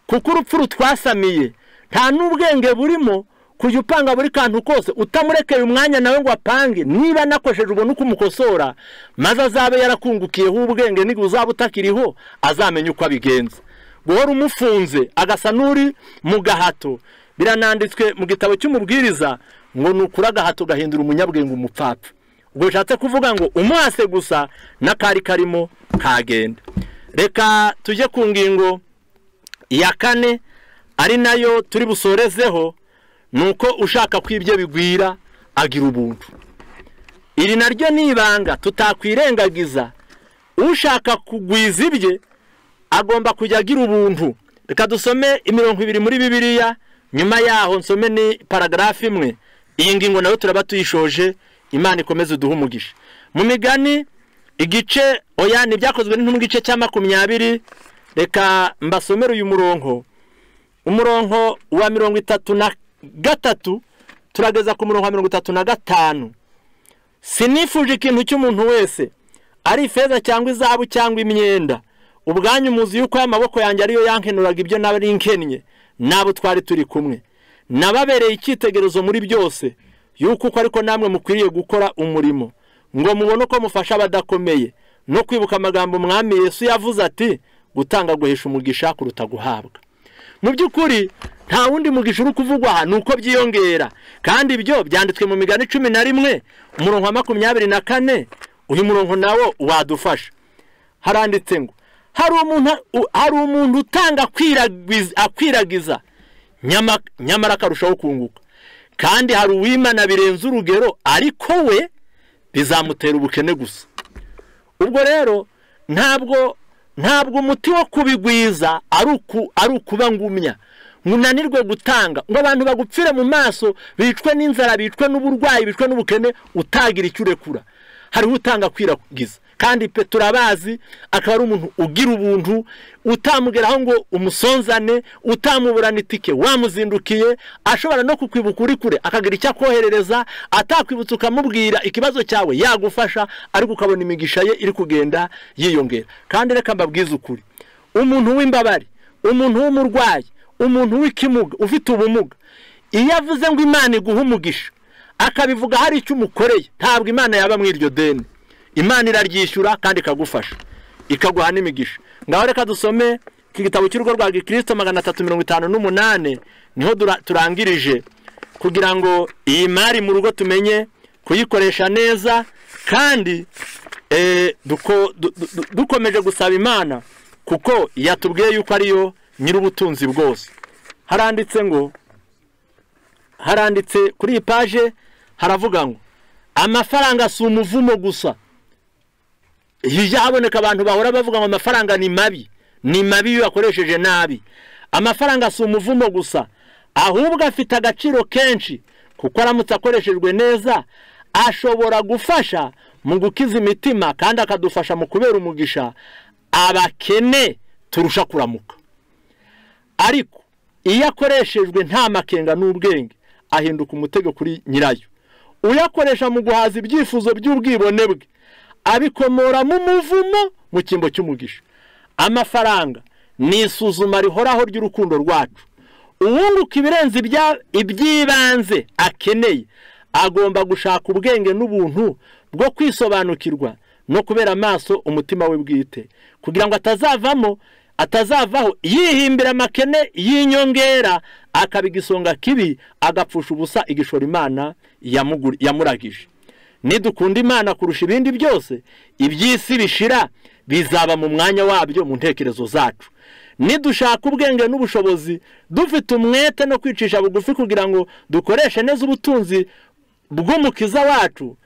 Kuko urupfu rutwasamiye nta n'ubwenge burimo kujya upanga buri kantu kose, utamurekeye umwanya nawe ngo apange. Niba nakosheje ubwo nuko umukosora, maze azabe yarakungukiyeho ubwenge, n'igihe uzaba utakiriho azamenye uko abigenza. Guhora umufunze agasa n'uri mu gahato, birananditswe mu gitabo cy'umubwiriza ngo nukura agahato gahindura umunyabwenge umupfapfa. Ubwo bishatse kuvuga ngo umuhase gusa n'akari karimo kagenda. Reka tujye ku ngingo ya 4 ari nayo turi busorezeho, nuko ushaka kwibye bigwira agira ubuntu. Iri naryo nibanga tutakwirengagiza. Ushaka kugwiza ibye agomba kujya agira ubuntu. Reka dusome imirongo 2 muri Bibiliya, nyuma yaho nsome ni paragrafi imwe. Iyi ngingo nayo turaba tuyishoje. Imana ikomeze duha umugisha. Mu Migani igice ni byakozwe n'intumwa igice cya 20. Reka mbasomere uyu murongo. Umurongo wa 33 turageza ku murongo wa 35. Sinifuje ikintu cy'umuntu wese, ari feza cyangwa izahabu cyangwa imyenda. Ubwanyu muzi yuko amaboko yanjye ariyo yankenuraga ibyo nabari nkennye, nabo twari turi kumwe. Nababereye icyitegerezo muri byose, yuko uko ariko namwe mukwiriye gukora umurimo, ngo mubone ko mufasha abadakomeye, no kwibuka amagambo Umwami Yesu yavuze ati, gutanga guhesha umugisha kuruta guhabwa. Mu by'ukuri nta wundi mugisha uri kuvugwa aha, nuko byiyongera. Kandi ibyo byanditswe mu Migani 11 umurongo wa 24. Uyu murongo nawo wadufasha. Haranditse ngo hari umuntu utanga akwiragiza nyamara akarushaho kunguka, kandi hari uwimana birenze urugero, ariko we bizamutera ubukene gusa. Ubwo rero ntabwo umuti wo kubigwiza ari ukuba ngumya, ngunanirwe gutanga, ngo abantu bagupfire mu maso, bicwe n'inzara, bicwe n'uburwayi, bicwe n'ubukene, utagira icyo urekura. Hariho utanga kwiragiza, kandi pe turabazi akaba ari umuntu ugira ubuntu, utamugeraho ngo umusonzane, utamuburana itike wamuzindukiye, ashobora no kukwibuka uri kure akagira icyo akoherereza, atakwibutsa ukamubwira ikibazo cyawe yagufasha, ariko ukabona imigisha ye iri kugenda yiyongera. Kandi reka mbabwize ukuri, umuntu w'imbabari, umuntu w'umurwayi, umuntu w'ikimuga, ufite ubumuga, iyo avuze ngo Imana iguha umugisha akabivuga hari icyo umukoreye, ntabwo Imana yaba mwiryo deni. Imana iraryishyura kandi ikagufasha, ikaguha n'imigisha. Ngaho reka dusome iki gitabo cy'urugo rwa Gikristo 358, niho turangirije, kugira ngo iyi mari mu rugo tumenye kuyikoresha neza, kandi dukomeje gusaba Imana, kuko yatubwiye yuko ariyo nyir'ubutunzi bwose. Haranditse kuri iyi page, haravuga ngo amafaranga si umuvumo gusa. Hijaboneka abantu bahora bavuga ngo amafaranga ni mabi, iyo yakoresheje nabi. Amafaranga si umuvumo gusa, ahubwo afite agaciro kenshi, kuko aramutse akoreshejwe neza ashobora gufasha mu gukiza imitima, kandi akadufasha mu kubera umugisha abakene turusha kuramuka. Ariko iyo akoreshejwe nta makenga n'ubwenge, ahinduka umutego kuri nyirayo. Uyakoresha mu guhaza ibyifuzo by'ubwibone bwe, abikomora mu muvumo mu kimbo cy'umugisha. Amafaranga ni isuzuma rihoraho ry'urukundo rwacu. Uwunguka ibirenze ibyibanze akeneye, agomba gushaka ubwenge n'ubuntu bwo kwisobanukirwa no kubera amaso umutima we bwite, kugira ngo atazavaho yihimbira amakene y'inyongera, akabigisonga kibi, agapfusha ubusa igishoro Imana yamuragije. Nidukunda Imana kurusha ibindi byose, iby'isi bishira bizaba mu mwanya wabyo mu ntekerezo zacu. Nidushaka ubwenge n'ubushobozi, dufite umwete no kwicisha bugufi kugira ngo dukoreshe neza ubutunzi bw'umukiza wacu,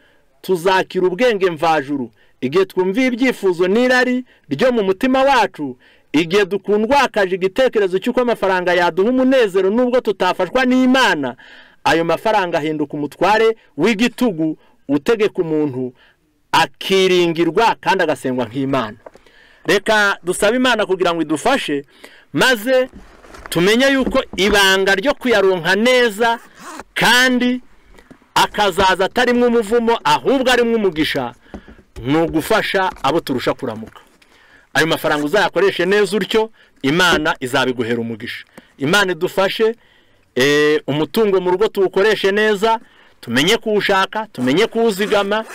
tuzakira ubwenge mvajuru igihe twumviye ibyifuzo n'irari ryo mu mutima wacu, igihe dukundwakaje igitekerezo cy'uko amafaranga yaduha umunezero nubwo tutafashwa n'Imana. Ayo mafaranga ahinduka umutware w'igitugu utegeka umuntu akiringirwa kandi agasengwa nk'Imana. Reka dusabe Imana kugira ngo idufashe, maze tumenye yuko ibanga ryo kuyaronka neza kandi akazaza atarimwe umuvumo ahubwo arimwe umugisha ni ugufasha abo turusha kuramuka. Ayo mafaranga uzayakoreshe neza utyo Imana izabiguhera umugisha. Imana idufashe umutungo mu rugo tuwukoreshe neza, tumenye kuwushaka, tumenye kuwuzigama,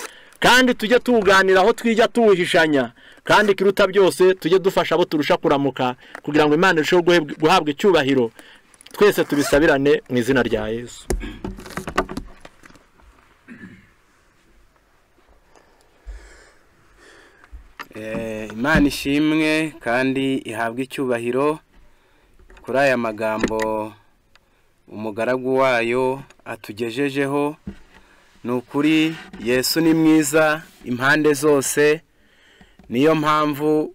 kandi tujye tuwuganiraho twijya tuwuhishanya, kandi kiruta byose tujye dufasha abo turusha kuramuka kugira ngo Imana irusheho guhabwa icyubahiro. Twese tubisabirane mu izina rya Yesu. Imana ishimwe kandi ihabwe icyubahiro kuri aya magambo umugaragu wayo atugejejeho. Ni ukuri Yesu ni mwiza impande zose, niyo mpamvu